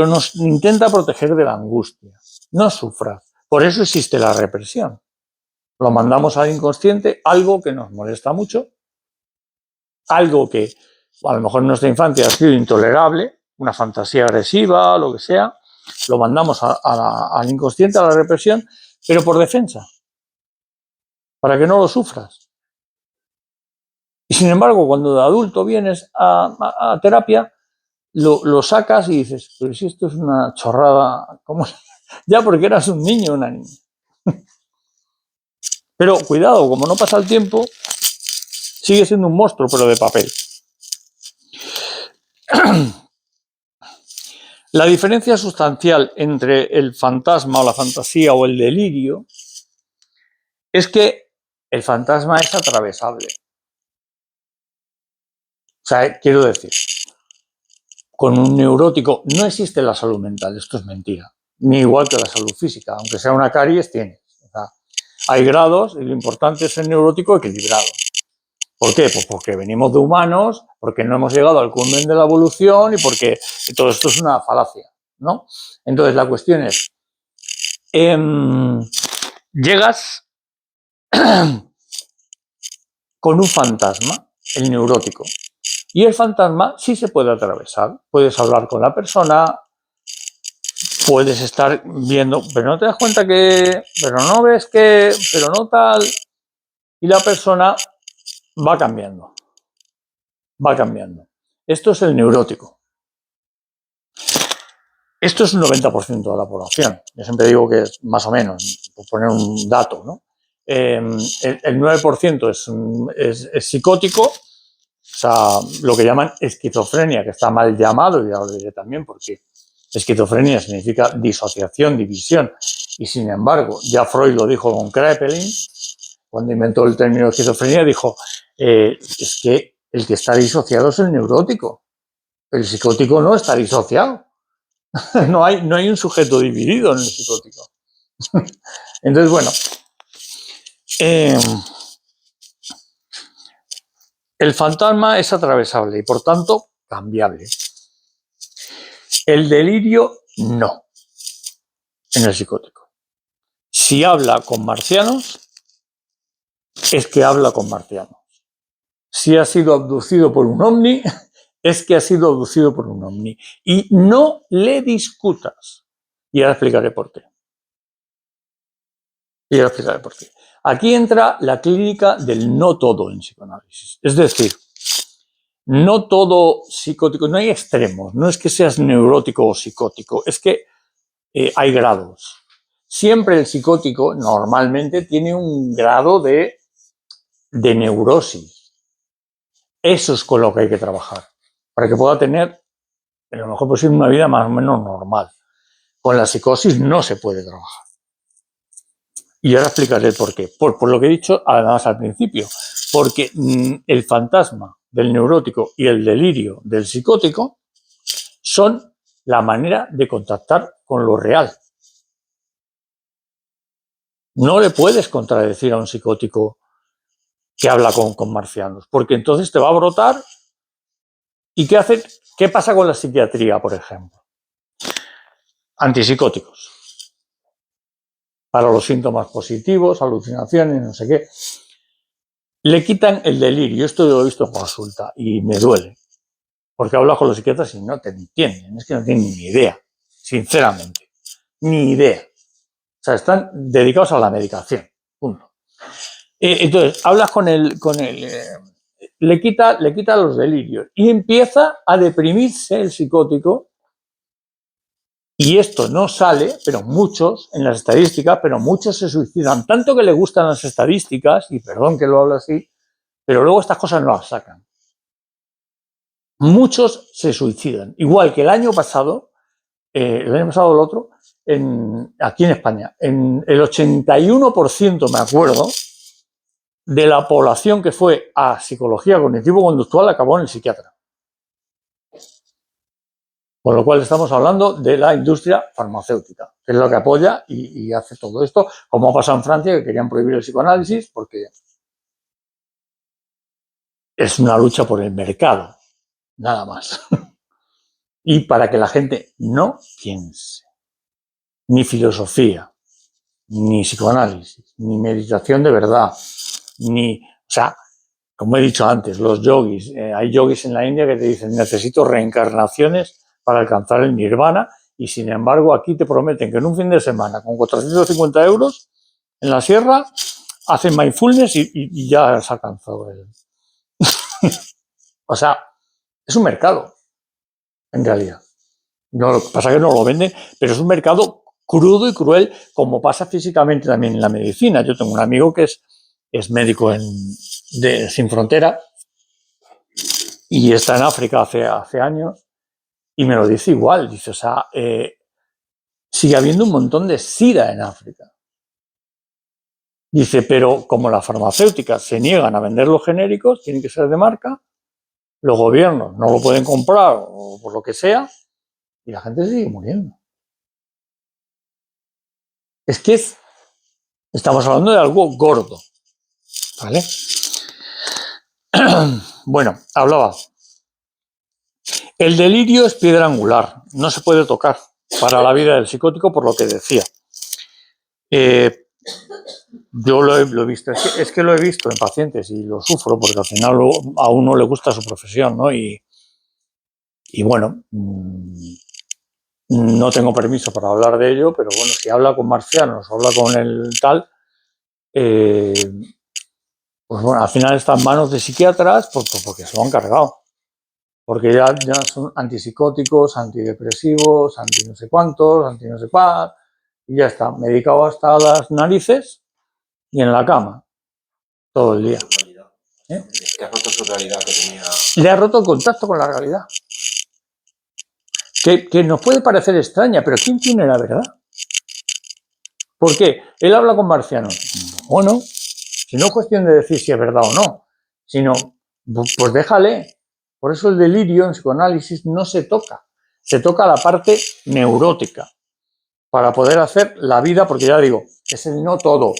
nos intenta proteger de la angustia. No sufras. Por eso existe la represión. Lo mandamos al inconsciente, algo que nos molesta mucho, algo que a lo mejor en nuestra infancia ha sido intolerable, una fantasía agresiva, lo que sea, lo mandamos al inconsciente, a la represión, pero por defensa, para que no lo sufras. Y sin embargo, cuando de adulto vienes a terapia, lo sacas y dices, pero si esto es una chorrada, ¿cómo? Ya porque eras un niño o una niña. Pero cuidado, como no pasa el tiempo, sigue siendo un monstruo, pero de papel. La diferencia sustancial entre el fantasma o la fantasía o el delirio es que el fantasma es atravesable. O sea, quiero decir, con un neurótico no existe la salud mental, esto es mentira. Ni igual que la salud física, aunque sea una caries, tiene. O sea, hay grados y lo importante es el neurótico equilibrado. ¿Por qué? Pues porque venimos de humanos, porque no hemos llegado al culmen de la evolución y porque todo esto es una falacia, ¿no? Entonces la cuestión es, llegas con un fantasma, el neurótico, y el fantasma sí se puede atravesar. Puedes hablar con la persona, puedes estar viendo, pero no te das cuenta que, pero no ves que, pero no tal, y la persona va cambiando, va cambiando. Esto es el neurótico. Esto es un 90% de la población. Yo siempre digo que es más o menos, por poner un dato, ¿no? El 9% es psicótico, o sea, lo que llaman esquizofrenia, que está mal llamado, y ya lo diré también, porque esquizofrenia significa disociación, división, y sin embargo, ya Freud lo dijo con Kraepelin, cuando inventó el término esquizofrenia, dijo, es que el que está disociado es el neurótico, el psicótico no está disociado. No hay un sujeto dividido en el psicótico. Entonces, bueno, el fantasma es atravesable y por tanto cambiable. El delirio no, en el psicótico. Si habla con marcianos, es que habla con marcianos. Si ha sido abducido por un ovni, es que ha sido abducido por un ovni. Y no le discutas. Y ahora explicaré por qué. Aquí entra la clínica del no todo en psicoanálisis. Es decir, no todo psicótico, no hay extremos, no es que seas neurótico o psicótico, es que hay grados. Siempre el psicótico normalmente tiene un grado de neurosis. Eso es con lo que hay que trabajar, para que pueda tener, en lo mejor posible, una vida más o menos normal. Con la psicosis no se puede trabajar. Y ahora explicaré el por qué. Por lo que he dicho, además al principio, porque el fantasma del neurótico y el delirio del psicótico son la manera de contactar con lo real. No le puedes contradecir a un psicótico que habla con marcianos, porque entonces te va a brotar. ¿Y qué hace? ¿Qué pasa con la psiquiatría, por ejemplo? Antipsicóticos. Para los síntomas positivos, alucinaciones, no sé qué. Le quitan el delirio. Esto lo he visto en consulta y me duele. Porque hablas con los psiquiatras y no te entienden. Es que no tienen ni idea. Sinceramente. Ni idea. O sea, están dedicados a la medicación. Punto. Entonces, hablas con el le quita los delirios y empieza a deprimirse el psicótico. Y esto no sale, pero muchos, en las estadísticas, pero muchos se suicidan. Tanto que le gustan las estadísticas, y perdón que lo hablo así, pero luego estas cosas no las sacan. Muchos se suicidan. Igual que el año pasado o el otro, aquí en España, en el 81%, me acuerdo, de la población que fue a psicología cognitivo-conductual acabó en el psiquiatra. Con lo cual estamos hablando de la industria farmacéutica, que es lo que apoya y hace todo esto, como ha pasado en Francia, que querían prohibir el psicoanálisis porque es una lucha por el mercado, nada más. Y para que la gente no piense, ni filosofía. ni psicoanálisis, ni meditación de verdad, ni, o sea, como he dicho antes, los yogis, hay yogis en la India que te dicen necesito reencarnaciones para alcanzar el nirvana y sin embargo aquí te prometen que en un fin de semana con 450 euros en la sierra hacen mindfulness y ya has alcanzado el... O sea, es un mercado, en realidad. No, lo que pasa es que no lo venden, pero es un mercado crudo y cruel, como pasa físicamente también en la medicina. Yo tengo un amigo que es médico Sin Frontera y está en África hace años y me lo dice igual. Dice, o sea, sigue habiendo un montón de SIDA en África. Dice, pero como las farmacéuticas se niegan a vender los genéricos, tienen que ser de marca, los gobiernos no lo pueden comprar o por lo que sea, y la gente sigue muriendo. Es que estamos hablando de algo gordo, ¿vale? Bueno, hablaba. El delirio es piedra angular, no se puede tocar para la vida del psicótico, por lo que decía. Yo lo he visto, es que lo he visto en pacientes y lo sufro porque al final a uno le gusta su profesión, ¿no? Y bueno, no tengo permiso para hablar de ello, pero bueno, si habla con marcianos o habla con el tal, pues bueno, al final está en manos de psiquiatras porque se lo han cargado. Porque ya son antipsicóticos, antidepresivos, anti no sé cuántos, anti no sé cuál, y ya está, medicado hasta las narices y en la cama todo el día. ¿Eh? Que ha roto su realidad que tenía. Le ha roto el contacto con la realidad. Que nos puede parecer extraña, pero ¿quién tiene la verdad? ¿Por qué? Él habla con marcianos. Bueno, si no es cuestión de decir si es verdad o no, sino, pues déjale. Por eso el delirio en psicoanálisis no se toca. Se toca la parte neurótica para poder hacer la vida, porque ya digo, es el no todo.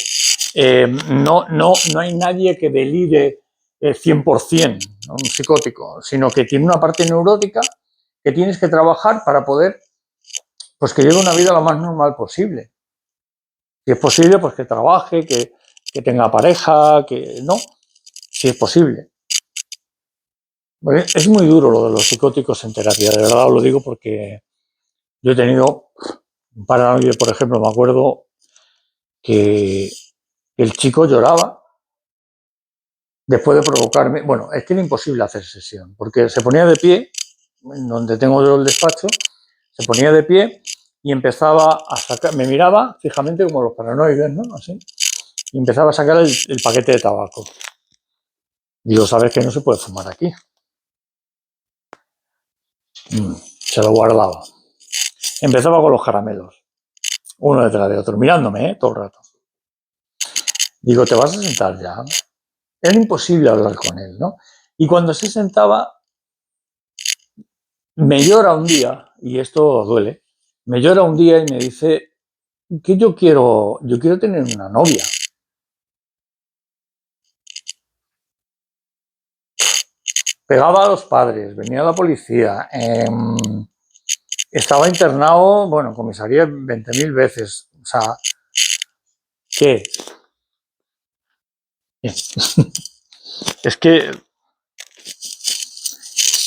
No hay nadie que delire 100%, ¿no? Un psicótico, sino que tiene una parte neurótica que tienes que trabajar para poder, pues que lleve una vida lo más normal posible. Si es posible, pues que trabaje, que tenga pareja, que no, si es posible. Es muy duro lo de los psicóticos en terapia, de verdad os lo digo porque yo he tenido un paranoide, por ejemplo, me acuerdo que el chico lloraba después de provocarme. Bueno, es que era imposible hacer sesión, porque se ponía de pie, en donde tengo yo el despacho, se ponía de pie y empezaba a sacar, me miraba fijamente como los paranoides, ¿no? Así, y empezaba a sacar el paquete de tabaco. Digo, ¿sabes que no se puede fumar aquí? Se lo guardaba. Empezaba con los caramelos, uno detrás de otro, mirándome, todo el rato. Digo, ¿te vas a sentar ya? Era imposible hablar con él, ¿no? Y cuando se sentaba, me llora un día, y esto duele, me llora un día y me dice que yo quiero tener una novia. Pegaba a los padres, venía la policía, estaba internado, bueno, comisaría 20.000 veces. O sea, ¿qué? Es que,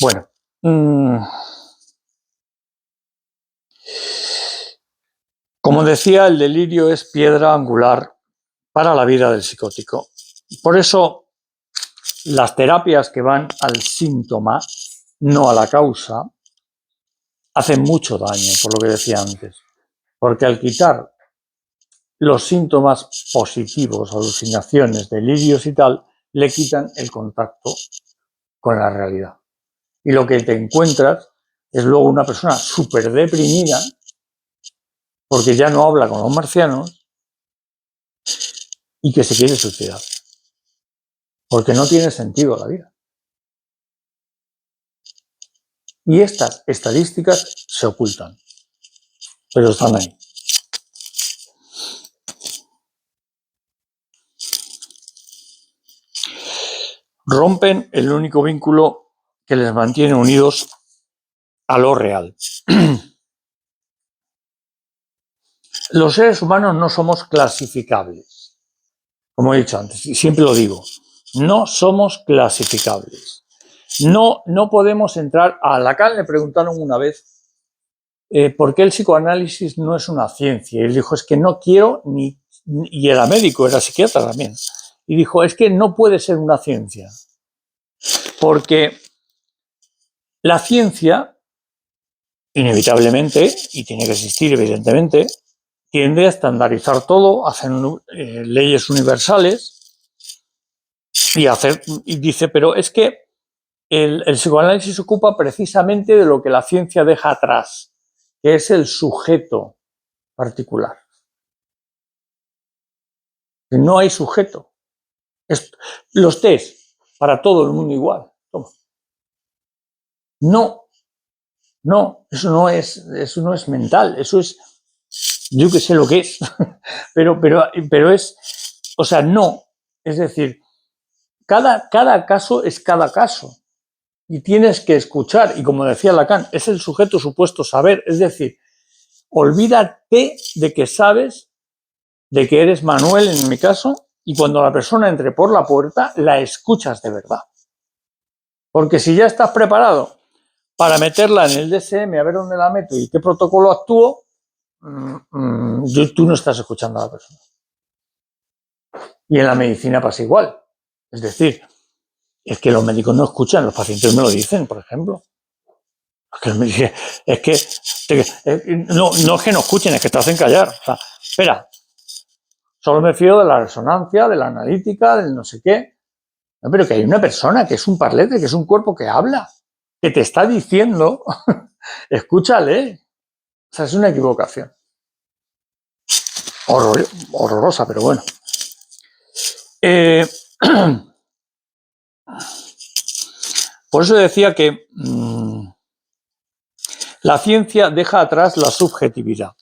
bueno, como decía, el delirio es piedra angular para la vida del psicótico. Por eso, las terapias que van al síntoma, no a la causa, hacen mucho daño, por lo que decía antes. Porque al quitar los síntomas positivos, alucinaciones, delirios y tal, le quitan el contacto con la realidad. Y lo que te encuentras es luego una persona súper deprimida porque ya no habla con los marcianos y que se quiere suicidar. Porque no tiene sentido la vida. Y estas estadísticas se ocultan, pero están ahí. Rompen el único vínculo que les mantiene unidos a lo real. Los seres humanos no somos clasificables. Como he dicho antes, y siempre lo digo, no somos clasificables. No podemos entrar. A Lacan le preguntaron una vez por qué el psicoanálisis no es una ciencia. Y él dijo, es que no quiero ni... Y era médico, era psiquiatra también. Y dijo, es que no puede ser una ciencia. Porque la ciencia, inevitablemente, y tiene que existir evidentemente, tiende a estandarizar todo, a hacer leyes universales y dice, pero es que el psicoanálisis se ocupa precisamente de lo que la ciencia deja atrás, que es el sujeto particular. No hay sujeto. Los test, para todo el mundo igual. No, eso no es mental, eso es, yo que sé lo que es, pero es, o sea, no, es decir, cada caso es cada caso y tienes que escuchar, y como decía Lacan, es el sujeto supuesto saber, es decir, olvídate de que sabes, de que eres Manuel en mi caso, y cuando la persona entre por la puerta, la escuchas de verdad. Porque si ya estás preparado para meterla en el DSM, a ver dónde la meto y qué protocolo actúo, tú no estás escuchando a la persona. Y en la medicina pasa igual. Es decir, es que los médicos no escuchan, los pacientes me lo dicen, por ejemplo. Es que no es que no escuchen, es que te hacen callar. O sea, espera, solo me fío de la resonancia, de la analítica, del no sé qué. No, pero que hay una persona que es un parlete, que es un cuerpo que habla, que te está diciendo, escúchale. O sea, es una equivocación. Horrorosa, pero bueno. Por eso decía que la ciencia deja atrás la subjetividad,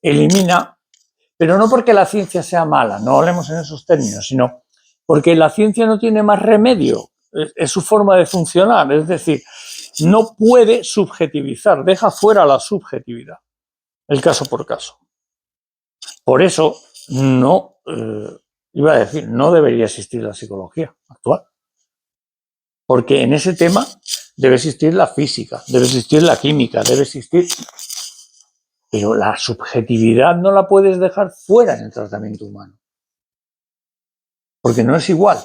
elimina, pero no porque la ciencia sea mala, no hablemos en esos términos, sino porque la ciencia no tiene más remedio, es su forma de funcionar, es decir, no puede subjetivizar, deja fuera la subjetividad, el caso por caso. Por eso no, iba a decir, no debería existir la psicología actual, porque en ese tema debe existir la física, debe existir la química, debe existir... Pero la subjetividad no la puedes dejar fuera en el tratamiento humano. Porque no es igual.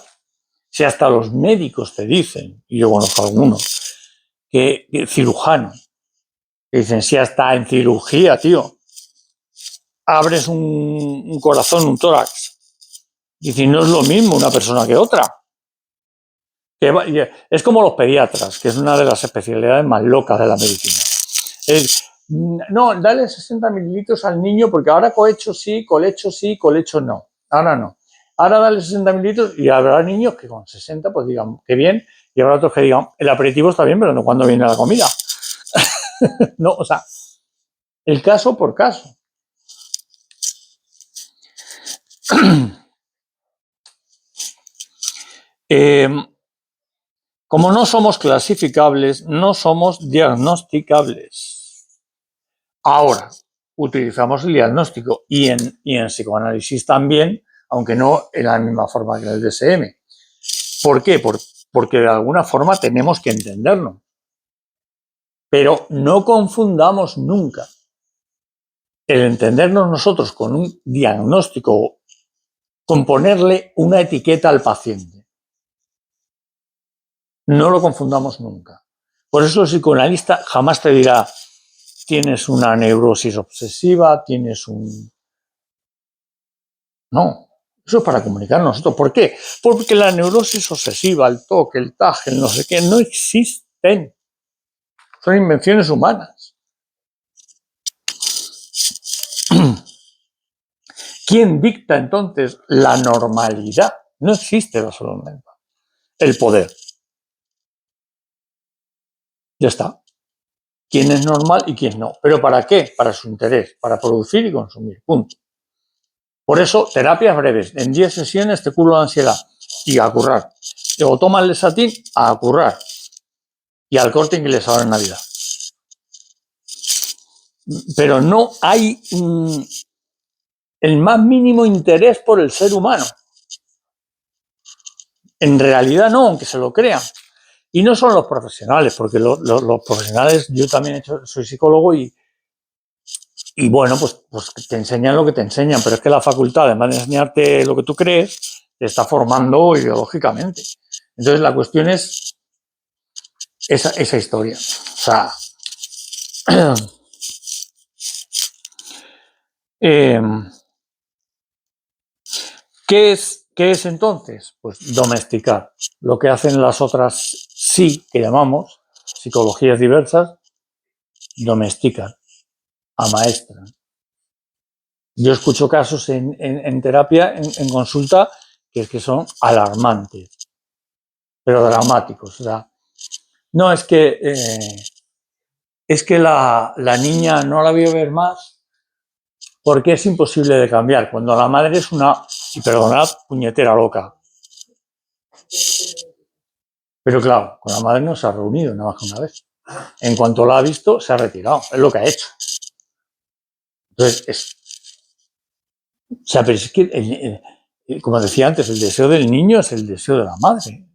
Si hasta los médicos te dicen, y yo conozco algunos, que cirujanos, que dicen, si hasta en cirugía, tío, abres un corazón, un tórax, y si no es lo mismo una persona que otra. Es como los pediatras, que es una de las especialidades más locas de la medicina. No, dale 60 mililitros al niño porque ahora cohecho sí, colecho no. Ahora no. Ahora dale 60 mililitros y habrá niños que con 60 pues digan que bien y habrá otros que digan el aperitivo está bien, pero no cuando viene la comida. No, o sea, el caso por caso. Como no somos clasificables, no somos diagnosticables. Ahora, utilizamos el diagnóstico y en psicoanálisis también, aunque no en la misma forma que en el DSM. ¿Por qué? Porque de alguna forma tenemos que entenderlo. Pero no confundamos nunca el entendernos nosotros con un diagnóstico, con ponerle una etiqueta al paciente. No lo confundamos nunca. Por eso el psicoanalista jamás te dirá, tienes una neurosis obsesiva, tienes un... No, eso es para comunicar nosotros. ¿Por qué? Porque la neurosis obsesiva, el TOC, el TAG, el no sé qué, no existen. Son invenciones humanas. ¿Quién dicta entonces la normalidad? No existe la salud mental. El poder. Ya está. ¿Quién es normal y quién no? ¿Pero para qué? Para su interés, para producir y consumir. Punto. Por eso, terapias breves. En 10 sesiones te curo la ansiedad y a currar. Luego toma el Lesatin a currar. Y al Corte Inglés ahora en Navidad. Pero no hay el más mínimo interés por el ser humano. En realidad no, aunque se lo crean. Y no son los profesionales, porque los profesionales, yo también soy psicólogo y bueno, pues te enseñan lo que te enseñan, pero es que la facultad, además de enseñarte lo que tú crees, te está formando ideológicamente. Entonces la cuestión es esa historia. O sea, ¿qué es entonces? Pues domesticar. Lo que hacen las otras sí, que llamamos psicologías diversas, domestican, amaestran. Yo escucho casos en terapia, en consulta, que son alarmantes, pero dramáticos. O sea, no, es que la niña no la voy a ver más porque es imposible de cambiar. Cuando la madre es una, y perdonad, puñetera loca. Pero claro, con la madre no se ha reunido nada más que una vez. En cuanto la ha visto, se ha retirado. Es lo que ha hecho. Entonces, o sea, pero es que, como decía antes, el deseo del niño es el deseo de la madre.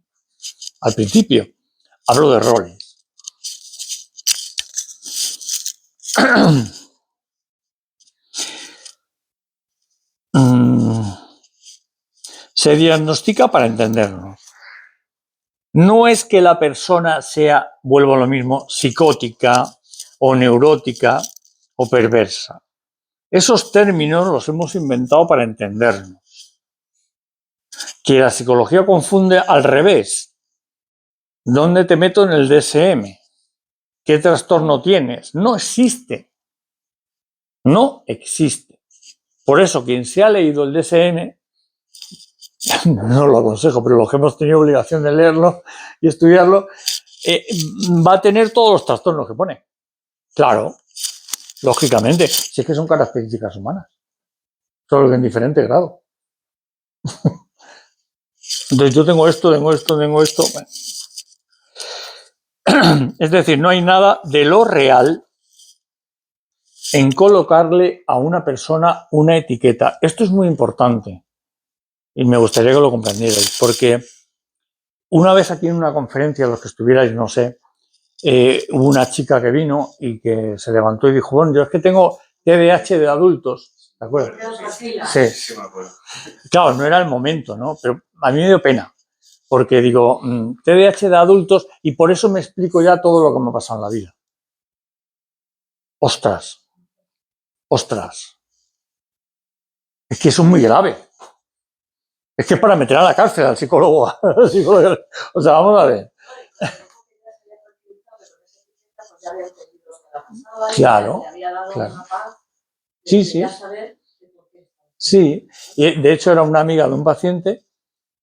Al principio, hablo de roles. Se diagnostica para entendernos. No es que la persona sea, vuelvo a lo mismo, psicótica o neurótica o perversa. Esos términos los hemos inventado para entendernos. Que la psicología confunde al revés. ¿Dónde te meto en el DSM? ¿Qué trastorno tienes? No existe. No existe. Por eso, quien se ha leído el DSM, no lo aconsejo, pero los que hemos tenido obligación de leerlo y estudiarlo, va a tener todos los trastornos que pone. Claro, lógicamente, si es que son características humanas, solo que en diferente grado. Entonces yo tengo esto. Bueno. Es decir, no hay nada de lo real en colocarle a una persona una etiqueta. Esto es muy importante y me gustaría que lo comprendierais, porque una vez aquí en una conferencia, los que estuvierais, no sé, hubo una chica que vino y que se levantó y dijo, bueno, yo es que tengo TDAH de adultos, ¿de acuerdo? Sí. Claro, no era el momento, ¿no? Pero a mí me dio pena, porque digo, TDAH de adultos y por eso me explico ya todo lo que me ha pasado en la vida. Ostras. Es que eso es muy grave. Es que es para meter a la cárcel al psicólogo. O sea, vamos a ver. Claro. Sí. Sí. Y de hecho era una amiga de un paciente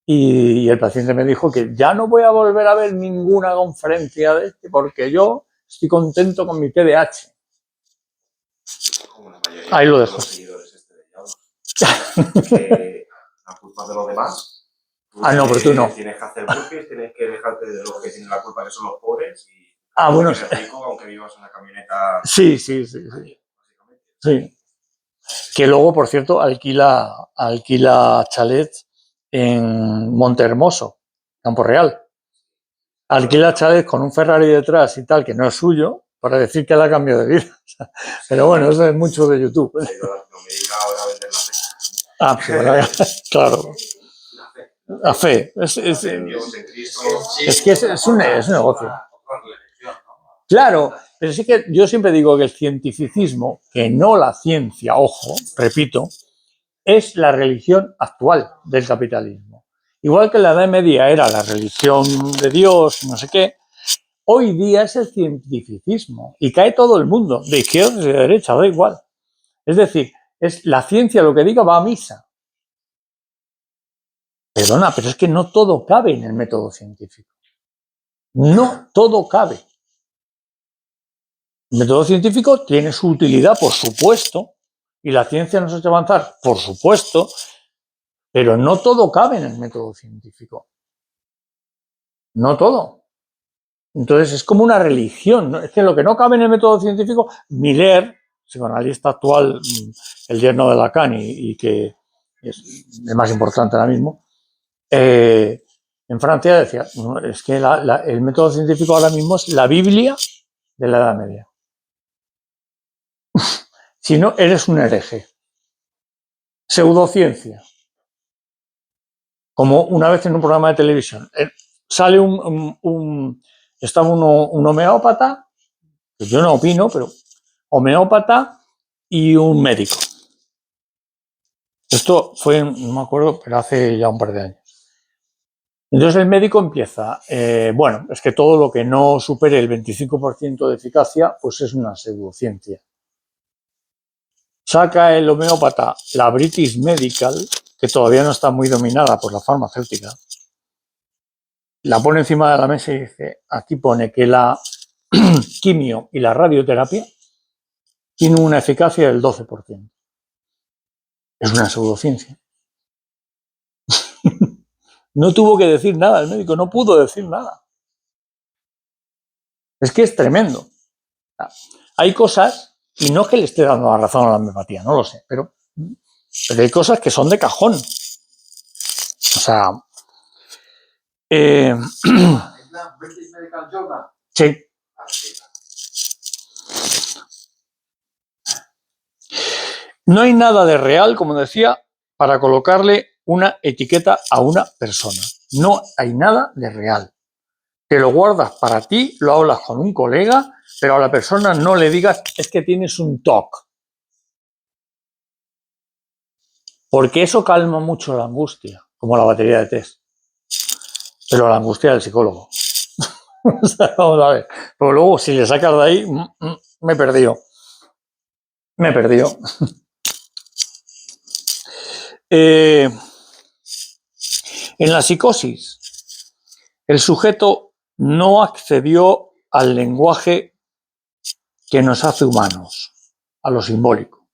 y el paciente me dijo que ya no voy a volver a ver ninguna conferencia de este porque yo estoy contento con mi TDAH. Ahí lo dejo. La culpa de los demás. No, pero tú no. Tienes que hacer burpees, tienes que dejarte de los que tienen la culpa, que son los pobres. Y bueno. Que rico, aunque vivas en una camioneta. Sí. Que luego, por cierto, alquila chalets en Montehermoso, Campo Real. Alquila chalets con un Ferrari detrás y tal, que no es suyo, para decir que la cambio de vida. Pero bueno, eso es mucho de YouTube. No me diga ahora vender la fe. Pues, claro. La fe. Es que es un negocio. Claro, pero sí que yo siempre digo que el cientificismo, que no la ciencia, ojo, repito, es la religión actual del capitalismo. Igual que en la Edad Media era la religión de Dios, no sé qué, hoy día es el cientificismo y cae todo el mundo, de izquierda y de derecha, da igual. Es decir, es la ciencia lo que diga va a misa. Perdona, pero es que no todo cabe en el método científico. No todo cabe. El método científico tiene su utilidad, por supuesto, y la ciencia nos ha hecho avanzar, por supuesto, pero no todo cabe en el método científico. No todo. Entonces es como una religión, ¿no? Es que lo que no cabe en el método científico, Miller, psicoanalista actual, el yerno de Lacan y que es el más importante ahora mismo, en Francia decía, no, es que el método científico ahora mismo es la Biblia de la Edad Media. Si no, eres un hereje. Pseudociencia. Como una vez en un programa de televisión, sale está un homeópata, que yo no opino, pero homeópata y un médico. Esto fue, no me acuerdo, pero hace ya un par de años. Entonces el médico empieza, bueno, es que todo lo que no supere el 25% de eficacia, pues es una pseudociencia. Saca el homeópata la British Medical, que todavía no está muy dominada por la farmacéutica, la pone encima de la mesa y dice, aquí pone que la quimio y la radioterapia tienen una eficacia del 12%. Es una pseudociencia. No tuvo que decir nada el médico, no pudo decir nada. Es que es tremendo. Hay cosas, y no es que le esté dando la razón a la homeopatía, no lo sé, pero hay cosas que son de cajón. O sea... ¿Es la British Medical Journal? Sí. No hay nada de real, como decía, para colocarle una etiqueta a una persona. No hay nada de real. Te lo guardas para ti, lo hablas con un colega, pero a la persona no le digas es que tienes un TOC. Porque eso calma mucho la angustia, como la batería de test. Pero la angustia del psicólogo. O sea, vamos a ver. Pero luego, si le sacas de ahí, me he perdido. Me he perdido. En la psicosis, el sujeto no accedió al lenguaje que nos hace humanos, a lo simbólico.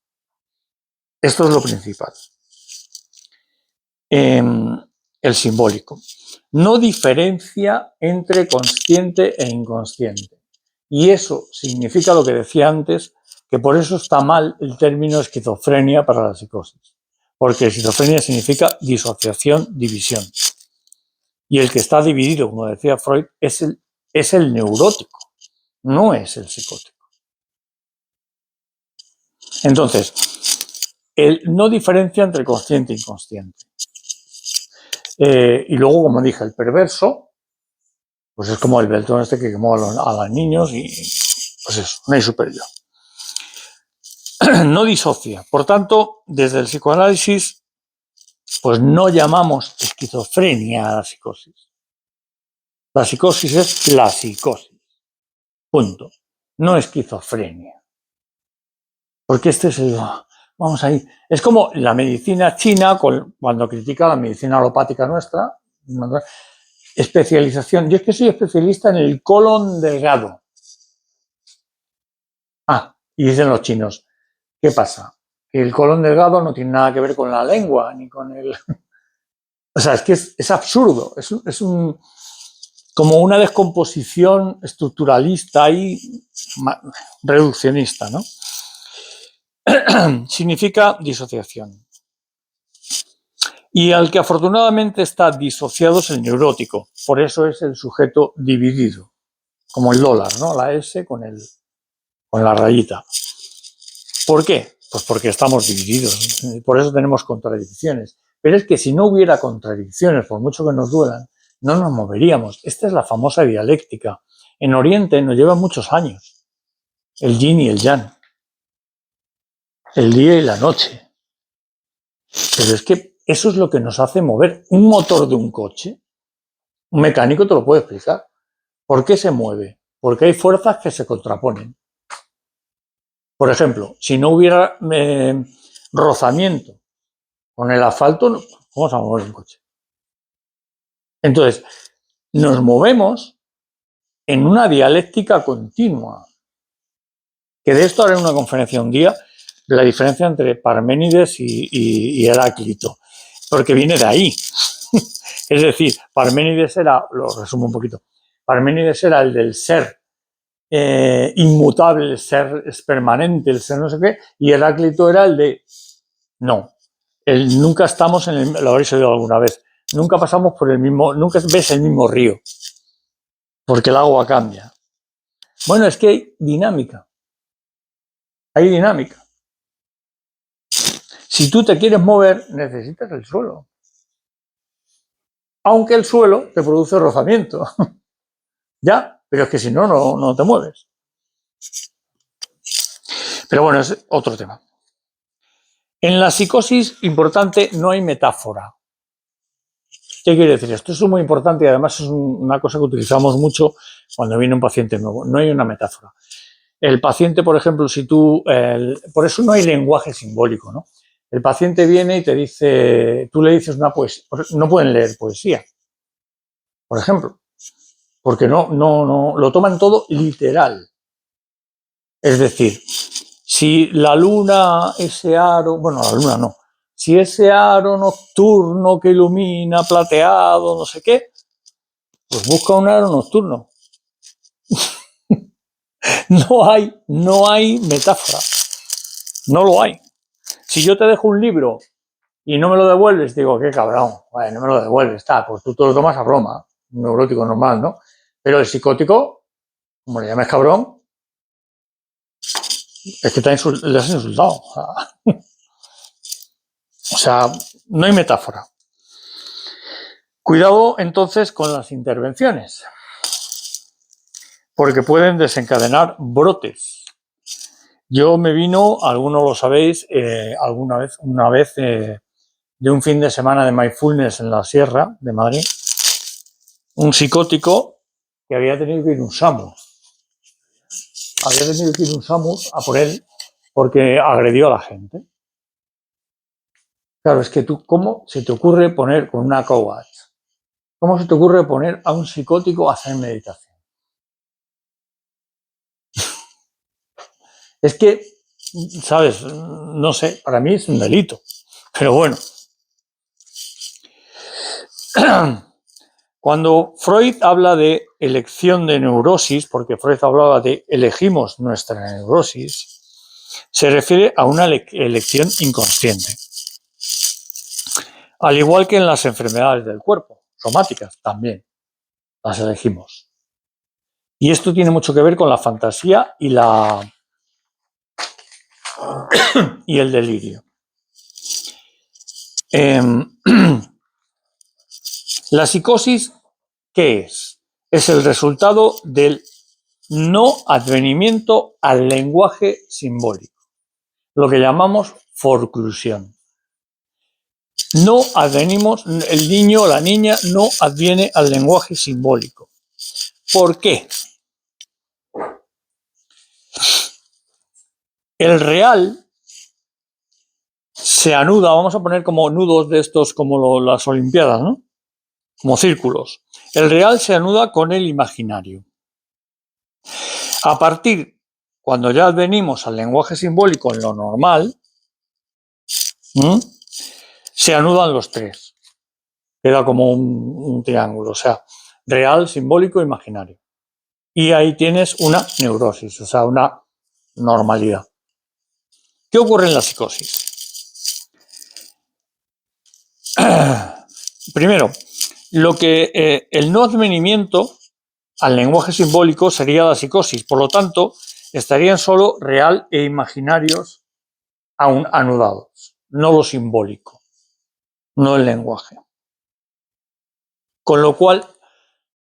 Esto es lo principal. El simbólico. No diferencia entre consciente e inconsciente. Y eso significa lo que decía antes, que por eso está mal el término esquizofrenia para la psicosis. Porque esquizofrenia significa disociación, división. Y el que está dividido, como decía Freud, es el neurótico, no es el psicótico. Entonces, él no diferencia entre consciente e inconsciente. Y luego, como dije, el perverso, pues es como el Beltrón este que quemó a los niños y pues eso, no hay superior. No disocia. Por tanto, desde el psicoanálisis, pues no llamamos esquizofrenia a la psicosis. La psicosis es la psicosis. Punto. No esquizofrenia. Porque este es el... Vamos ahí. Es como la medicina china, cuando critica la medicina alopática nuestra, especialización. Yo es que soy especialista en el colon delgado. Y dicen los chinos, ¿qué pasa? Que el colon delgado no tiene nada que ver con la lengua, ni con el... O sea, es que es absurdo. Es como una descomposición estructuralista y reduccionista, ¿no? Significa disociación. Y al que afortunadamente está disociado es el neurótico. Por eso es el sujeto dividido, como el dólar, ¿no? La S con la rayita. ¿Por qué? Pues porque estamos divididos. Por eso tenemos contradicciones. Pero es que si no hubiera contradicciones, por mucho que nos duelan, no nos moveríamos. Esta es la famosa dialéctica. En Oriente nos lleva muchos años. El yin y el yang. El día y la noche. Pero es que eso es lo que nos hace mover un motor de un coche. Un mecánico te lo puede explicar. ¿Por qué se mueve? Porque hay fuerzas que se contraponen. Por ejemplo, si no hubiera rozamiento con el asfalto, ¿cómo se va a mover un coche? Entonces, nos movemos en una dialéctica continua. Que de esto haré una conferencia un día, de la diferencia entre Parménides y Heráclito, porque viene de ahí. Es decir, Parménides era, lo resumo un poquito, Parménides era el del ser inmutable, el ser es permanente, el ser no sé qué, y Heráclito era el de no. Nunca estamos en el, lo habréis oído alguna vez, nunca pasamos por el mismo, nunca ves el mismo río, porque el agua cambia. Bueno, es que hay dinámica. Hay dinámica. Si tú te quieres mover, necesitas el suelo. Aunque el suelo te produce rozamiento. Ya, pero es que si no, no te mueves. Pero bueno, es otro tema. En la psicosis, importante, no hay metáfora. ¿Qué quiere decir? Esto es muy importante y además es una cosa que utilizamos mucho cuando viene un paciente nuevo. No hay una metáfora. El paciente, por ejemplo, si tú... por eso no hay lenguaje simbólico, ¿no? El paciente viene y te dice... Tú le dices una poesía... No pueden leer poesía, por ejemplo. Porque no lo toman todo literal. Es decir, si la luna, ese aro... Bueno, la luna no. Si ese aro nocturno que ilumina, plateado, no sé qué, pues busca un aro nocturno. No hay metáfora. No lo hay. Si yo te dejo un libro y no me lo devuelves, digo, qué cabrón, vale, no me lo devuelves, está, pues tú te lo tomas a broma, un neurótico normal, ¿no? Pero el psicótico, como le llames cabrón, es que le has insultado. O sea, no hay metáfora. Cuidado entonces con las intervenciones, porque pueden desencadenar brotes. Yo me vino, algunos lo sabéis, una vez de un fin de semana de mindfulness en la Sierra de Madrid, un psicótico que había tenido que ir un SAMU. Había tenido que ir un SAMU a por él porque agredió a la gente. Claro, es que tú, ¿cómo se te ocurre poner con una coach? ¿Cómo se te ocurre poner a un psicótico a hacer meditación? Es que, ¿sabes? No sé, para mí es un delito. Pero bueno. Cuando Freud habla de elección de neurosis, porque Freud hablaba de elegimos nuestra neurosis, se refiere a una elección inconsciente. Al igual que en las enfermedades del cuerpo, somáticas también, las elegimos. Y esto tiene mucho que ver con la fantasía y el delirio. La psicosis, ¿qué es? Es el resultado del no advenimiento al lenguaje simbólico, lo que llamamos forclusión. No advenimos, el niño o la niña no adviene al lenguaje simbólico. ¿Por qué? El real se anuda, vamos a poner como nudos de estos, como las Olimpiadas, ¿no? Como círculos. El real se anuda con el imaginario. A partir, cuando ya advenimos al lenguaje simbólico en lo normal, se anudan los tres. Queda como un triángulo, o sea, real, simbólico, imaginario. Y ahí tienes una neurosis, o sea, una normalidad. ¿Qué ocurre en la psicosis? Primero, el no advenimiento al lenguaje simbólico sería la psicosis. Por lo tanto, estarían solo real e imaginarios aún anudados, no lo simbólico, no el lenguaje. Con lo cual,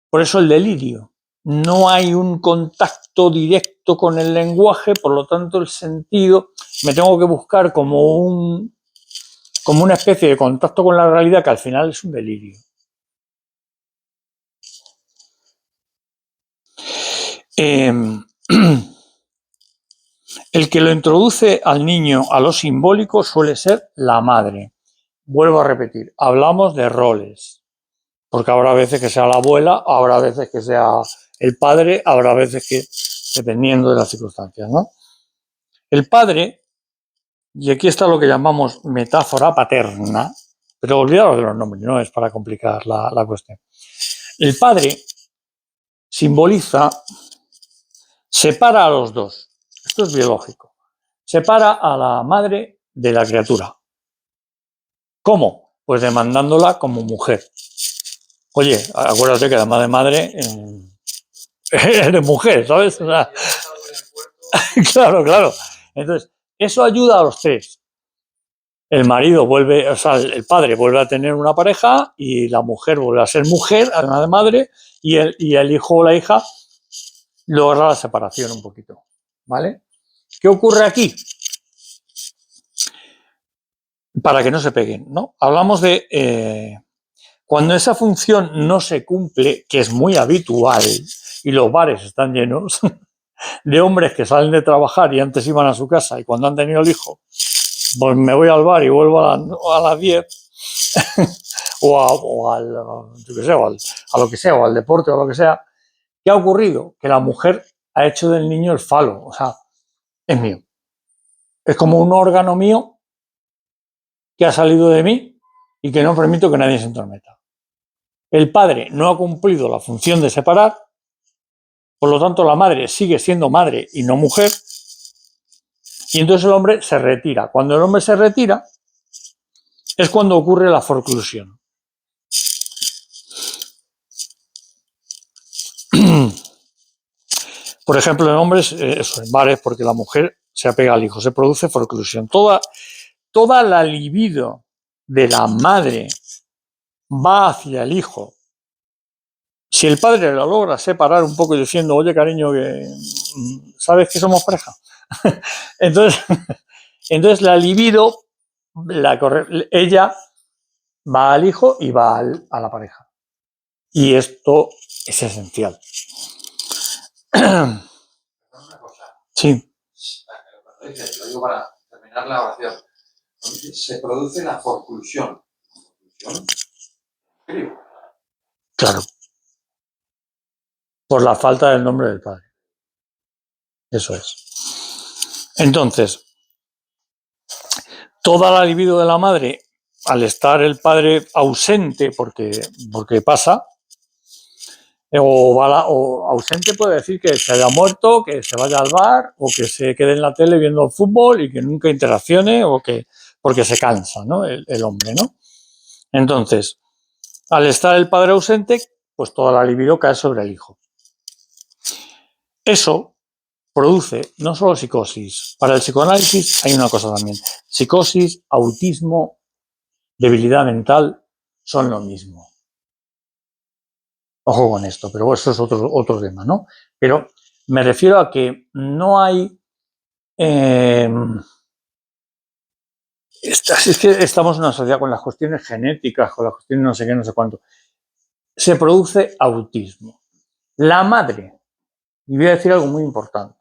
por eso el delirio. No hay un contacto directo con el lenguaje, por lo tanto el sentido me tengo que buscar como una especie de contacto con la realidad que al final es un delirio. El que lo introduce al niño a lo simbólico suele ser la madre. Vuelvo a repetir, hablamos de roles, porque habrá veces que sea la abuela, habrá veces que sea el padre, habrá veces que, dependiendo de las circunstancias, ¿no? El padre, y aquí está lo que llamamos metáfora paterna, pero olvidaros de los nombres, no es para complicar la cuestión. El padre simboliza separa a los dos. Esto es biológico. Separa a la madre de la criatura. ¿Cómo? Pues demandándola como mujer. Oye, acuérdate que además de madre eres mujer, ¿sabes? O sea, claro, claro. Entonces, eso ayuda a los tres. El marido vuelve, o sea, el padre vuelve a tener una pareja y la mujer vuelve a ser mujer, además de madre, y el hijo o la hija logra la separación un poquito. ¿Vale? ¿Qué ocurre aquí? Para que no se peguen, ¿no? Hablamos de cuando esa función no se cumple, que es muy habitual, y los bares están llenos de hombres que salen de trabajar y antes iban a su casa y cuando han tenido el hijo, pues me voy al bar y vuelvo a las 10 yo qué sé, a lo que sea, o al deporte o a lo que sea. ¿Qué ha ocurrido? Que la mujer ha hecho del niño el falo, o sea, es mío. Es como un órgano mío que ha salido de mí y que no permito que nadie se entrometa. El padre no ha cumplido la función de separar, por lo tanto la madre sigue siendo madre y no mujer, y entonces el hombre se retira. Cuando el hombre se retira es cuando ocurre la forclusión. Por ejemplo, en hombres, eso, en bares, porque la mujer se apega al hijo, se produce forclusión. Toda la libido de la madre va hacia el hijo. Si el padre lo logra separar un poco diciendo, oye cariño, que sabes que somos pareja. entonces la libido, ella va al hijo y va a la pareja. Y esto es esencial. Una cosa, Sí, lo digo para terminar la oración. Se produce la forclusión. claro. Por la falta del nombre del padre. Eso es. Entonces, toda la libido de la madre, al estar el padre ausente, porque pasa, o ausente puede decir que se haya muerto, que se vaya al bar, o que se quede en la tele viendo el fútbol y que nunca interaccione, porque se cansa, ¿no? El hombre, ¿no? Entonces, al estar el padre ausente, pues toda la libido cae sobre el hijo. Eso produce no solo psicosis. Para el psicoanálisis hay una cosa también. Psicosis, autismo, debilidad mental son lo mismo. Ojo con esto, pero eso es otro tema, ¿no? Pero me refiero a que no hay... es que estamos en una sociedad con las cuestiones genéticas, con las cuestiones no sé qué, no sé cuánto. Se produce autismo. La madre, y voy a decir algo muy importante,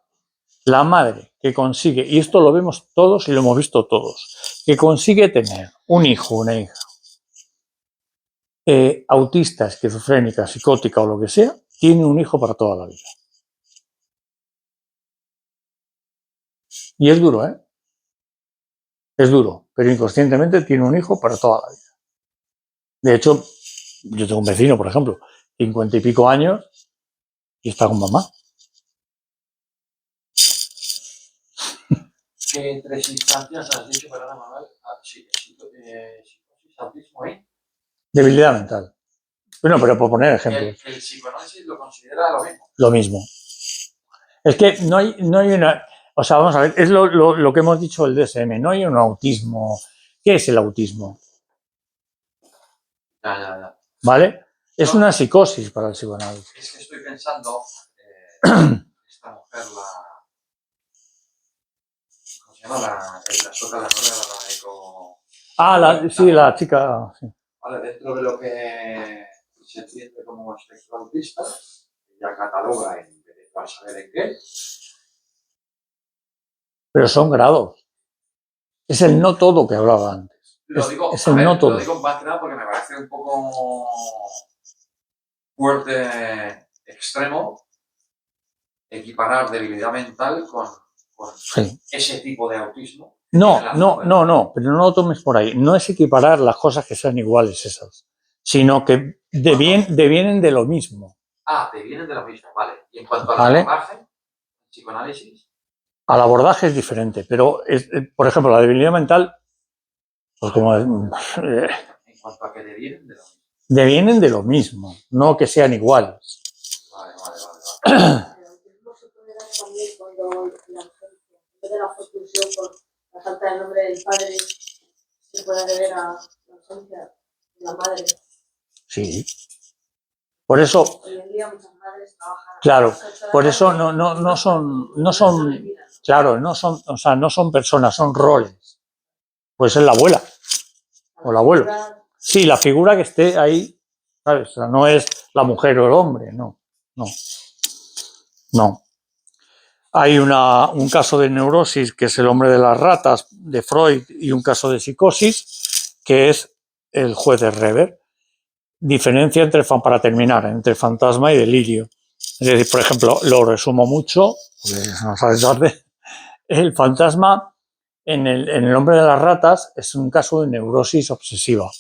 la madre que consigue, y esto lo vemos todos y lo hemos visto todos, que consigue tener un hijo, una hija, autista, esquizofrénica, psicótica o lo que sea, tiene un hijo para toda la vida. Y es duro, ¿eh? Es duro, pero inconscientemente tiene un hijo para toda la vida. De hecho, yo tengo un vecino, por ejemplo, 50 y pico años y está con mamá. ¿Qué tres instancias has dicho, perdona, Manuel? Psicosis, autismo y Debilidad mental. Bueno, pero por poner ejemplos. el psicoanálisis lo considera lo mismo. Lo mismo. Es que no hay una... O sea, vamos a ver, es lo que hemos dicho el DSM, no hay un autismo. ¿Qué es el autismo? Ya. ¿Vale? Es una psicosis para el psicoanálisis. Es que estoy pensando, esta mujer, ¿cómo se llama? La sueca, la eco... Sí, la chica... Sí. Vale, dentro de lo que se entiende como espectro autista, ya cataloga en, para saber en qué. Pero son grados. Es el no todo que hablaba antes. Lo digo, es el no todo. Lo digo más que nada porque me parece un poco fuerte, extremo, equiparar debilidad mental con sí. ese tipo de autismo. No, pero no lo tomes por ahí. No es equiparar las cosas que sean iguales esas, sino que devienen de lo mismo. Devienen de lo mismo, vale. Y en cuanto al abordaje, psicoanálisis. Al abordaje es diferente, pero, por ejemplo, la debilidad mental, pues como En cuanto a que devienen de lo mismo, no que sean iguales. Vale. El autismo se puede dar también cuando la ausencia, en vez de la expulsión por la falta del nombre del padre, se puede deber a la ausencia de la madre. Sí. Por eso, Hoy en día muchas madres trabajan. claro, por eso no son, claro, no son, o sea, no son personas, son roles. Pues es la abuela o el abuelo. Sí, la figura que esté ahí, ¿sabes? O sea, no es la mujer o el hombre, no. Hay un caso de neurosis, que es el hombre de las ratas, de Freud, y un caso de psicosis, que es el juez de Reber. Diferencia para terminar, entre fantasma y delirio. Es decir, por ejemplo, lo resumo mucho, porque no sabes tarde. El fantasma en el hombre de las ratas es un caso de neurosis obsesiva,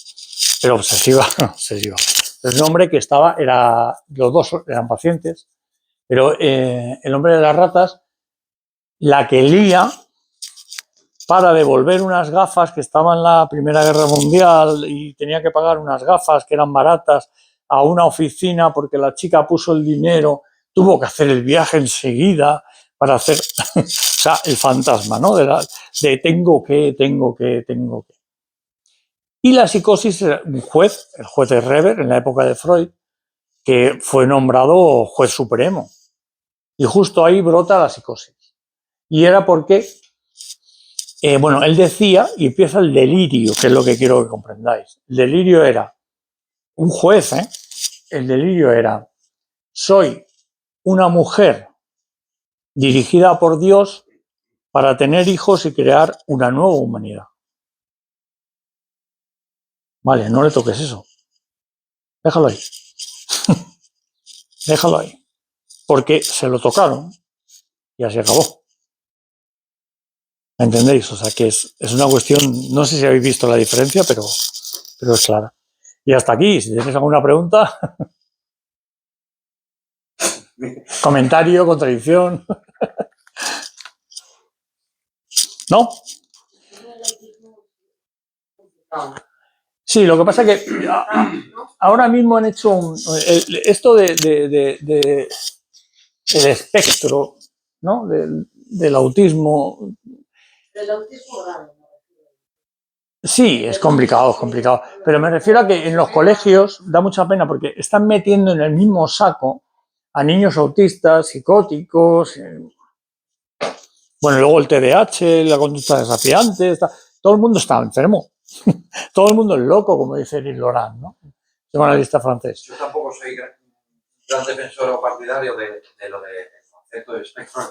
pero obsesiva. Es un hombre que los dos eran pacientes, pero el hombre de las ratas, la que lía para devolver unas gafas que estaban en la Primera Guerra Mundial y tenía que pagar unas gafas que eran baratas a una oficina porque la chica puso el dinero, tuvo que hacer el viaje enseguida para hacer, o sea, el fantasma, ¿no? De tengo que. Y la psicosis era un juez, el juez de Reber, en la época de Freud, que fue nombrado juez supremo. Y justo ahí brota la psicosis. Y era porque bueno, él decía, y empieza el delirio, que es lo que quiero que comprendáis. El delirio era un juez, el delirio era: soy una mujer dirigida por Dios para tener hijos y crear una nueva humanidad. Vale, no le toques eso. Déjalo ahí. Déjalo ahí. Porque se lo tocaron y así acabó. ¿Entendéis? O sea que es una cuestión, no sé si habéis visto la diferencia, pero es clara. Y hasta aquí, si tenéis alguna pregunta, comentario, contradicción. ¿No? Sí, lo que pasa es que ahora mismo han hecho esto el espectro, ¿no? Del autismo. El autismo grave. Sí, es complicado. Pero me refiero a que en los colegios da mucha pena porque están metiendo en el mismo saco a niños autistas, psicóticos, bueno, luego el TDAH, la conducta desafiante, todo el mundo está enfermo. Todo el mundo es loco, como dice Eric Laurent, ¿no? Psicoanalista francés. Yo tampoco soy gran defensor o partidario de lo del concepto de espectro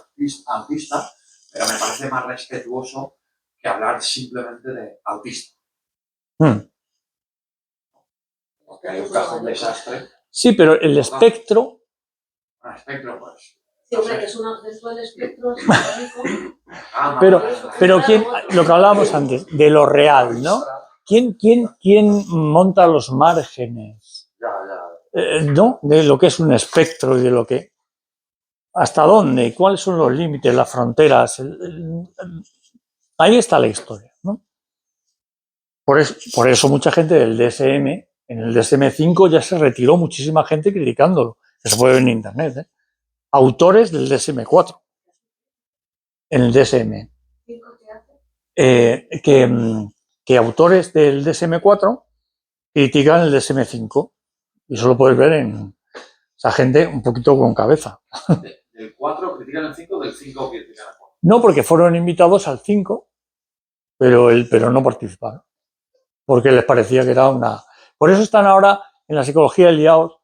autista, pero me parece más respetuoso que hablar simplemente de autista. Porque hay un caso de desastre. Sí, pero el espectro. Un espectro, pues. Sí, hombre, que es dentro del espectro. Pero ¿quién, lo que hablábamos antes, de lo real, ¿no? ¿Quién monta los márgenes? ¿No? De lo que es un espectro y de lo que. ¿Hasta dónde? ¿Cuáles son los límites, las fronteras? Ahí está la historia, ¿no? Por eso mucha gente del DSM, en el DSM-5 ya se retiró muchísima gente criticándolo. Se puede ver en internet, ¿eh? Autores del DSM-4 en el DSM. Que autores del DSM-4 critican el DSM-5 y eso lo puedes ver en esa gente un poquito con cabeza. ¿Del 4 critican el 5 o del 5 critican el 4? No, porque fueron invitados al 5, pero no participaron, porque les parecía que era una. Por eso están ahora en la psicología liados,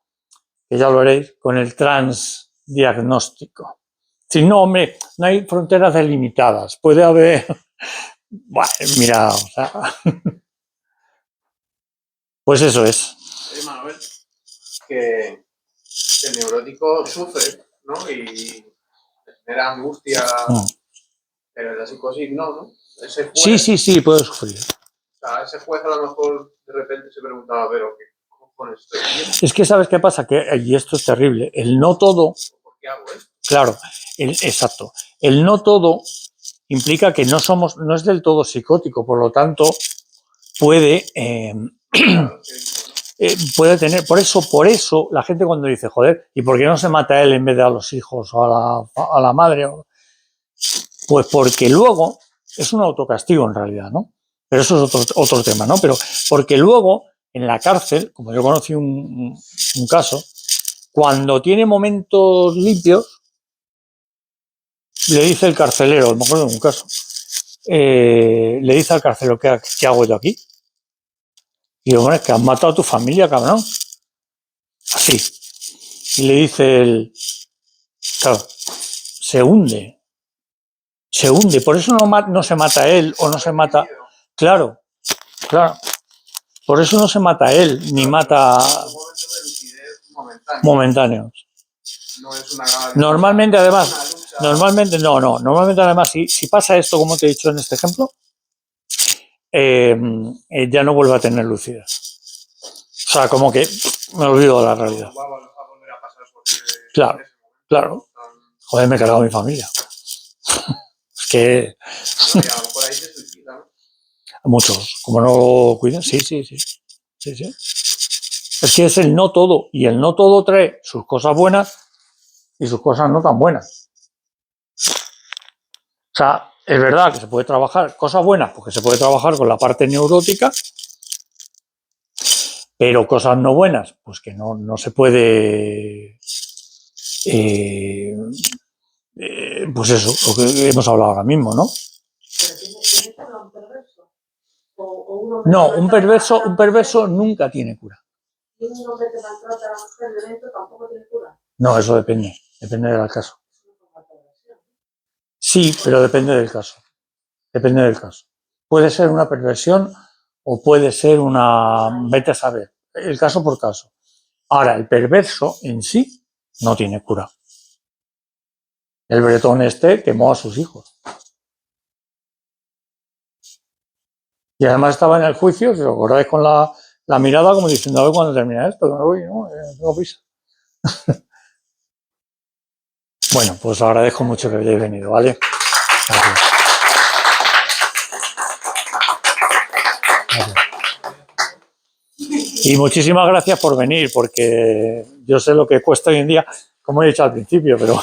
que ya lo veréis, con el transdiagnóstico. Si no, hombre, no hay fronteras delimitadas. Puede haber. Bueno, mira, o sea. Pues eso es. Oye, Manuel, que el neurótico sufre, ¿no? Y genera angustia, pero la psicosis no. Ese juez, Sí, puede sufrir. O sea, ese juez a lo mejor de repente se preguntaba, pero ¿qué cojones estoy haciendo? Es que ¿sabes qué pasa? Y esto es terrible. El no todo. ¿Por qué hago esto? Claro, exacto. El no todo implica que no es del todo psicótico, por lo tanto, puede tener, por eso la gente cuando dice, joder, ¿y por qué no se mata a él en vez de a los hijos o a la madre? Pues porque luego es un autocastigo en realidad, ¿no? Pero eso es otro tema, ¿no? Pero porque luego en la cárcel, como yo conocí un caso, cuando tiene momentos limpios, le dice el carcelero, me acuerdo de un caso, le dice al carcelero, ¿qué hago yo aquí? Y digo, bueno, es que has matado a tu familia, cabrón. Así. Y le dice él, claro, se hunde. Por eso no se mata a él o no se mata. Claro. Por eso no se mata a él, ni mata momentáneos. No es una Normalmente, además, normalmente además, si pasa esto, como te he dicho en este ejemplo, ya no vuelve a tener lucidez. O sea, como que me olvido de la realidad. Claro. Joder, me he cargado a mi familia. Es que... Y a lo mejor ahí se suicida, ¿no? Muchos, como no lo cuiden, sí. Es que es el no todo, y el no todo trae sus cosas buenas y sus cosas no tan buenas. O sea, es verdad que se puede trabajar cosas buenas, porque se puede trabajar con la parte neurótica, pero cosas no buenas, pues que no se puede... pues eso, lo que hemos hablado ahora mismo, ¿no? ¿Tiene cura un perverso? No, un perverso nunca tiene cura. ¿Y un hombre que maltrata a la mujer violento tampoco tiene cura? No, eso depende del caso. Sí, pero depende del caso. Puede ser una perversión o puede ser una... Vete a saber. El caso por caso. Ahora, el perverso en sí no tiene cura. El bretón quemó a sus hijos. Y además estaba en el juicio, si os acordáis, con la mirada como diciendo, a ver cuándo termina esto, que me voy, ¿no? Tengo prisa. Bueno, pues os agradezco mucho que hayáis venido, ¿vale? Gracias. Y muchísimas gracias por venir, porque yo sé lo que cuesta hoy en día, como he dicho al principio, pero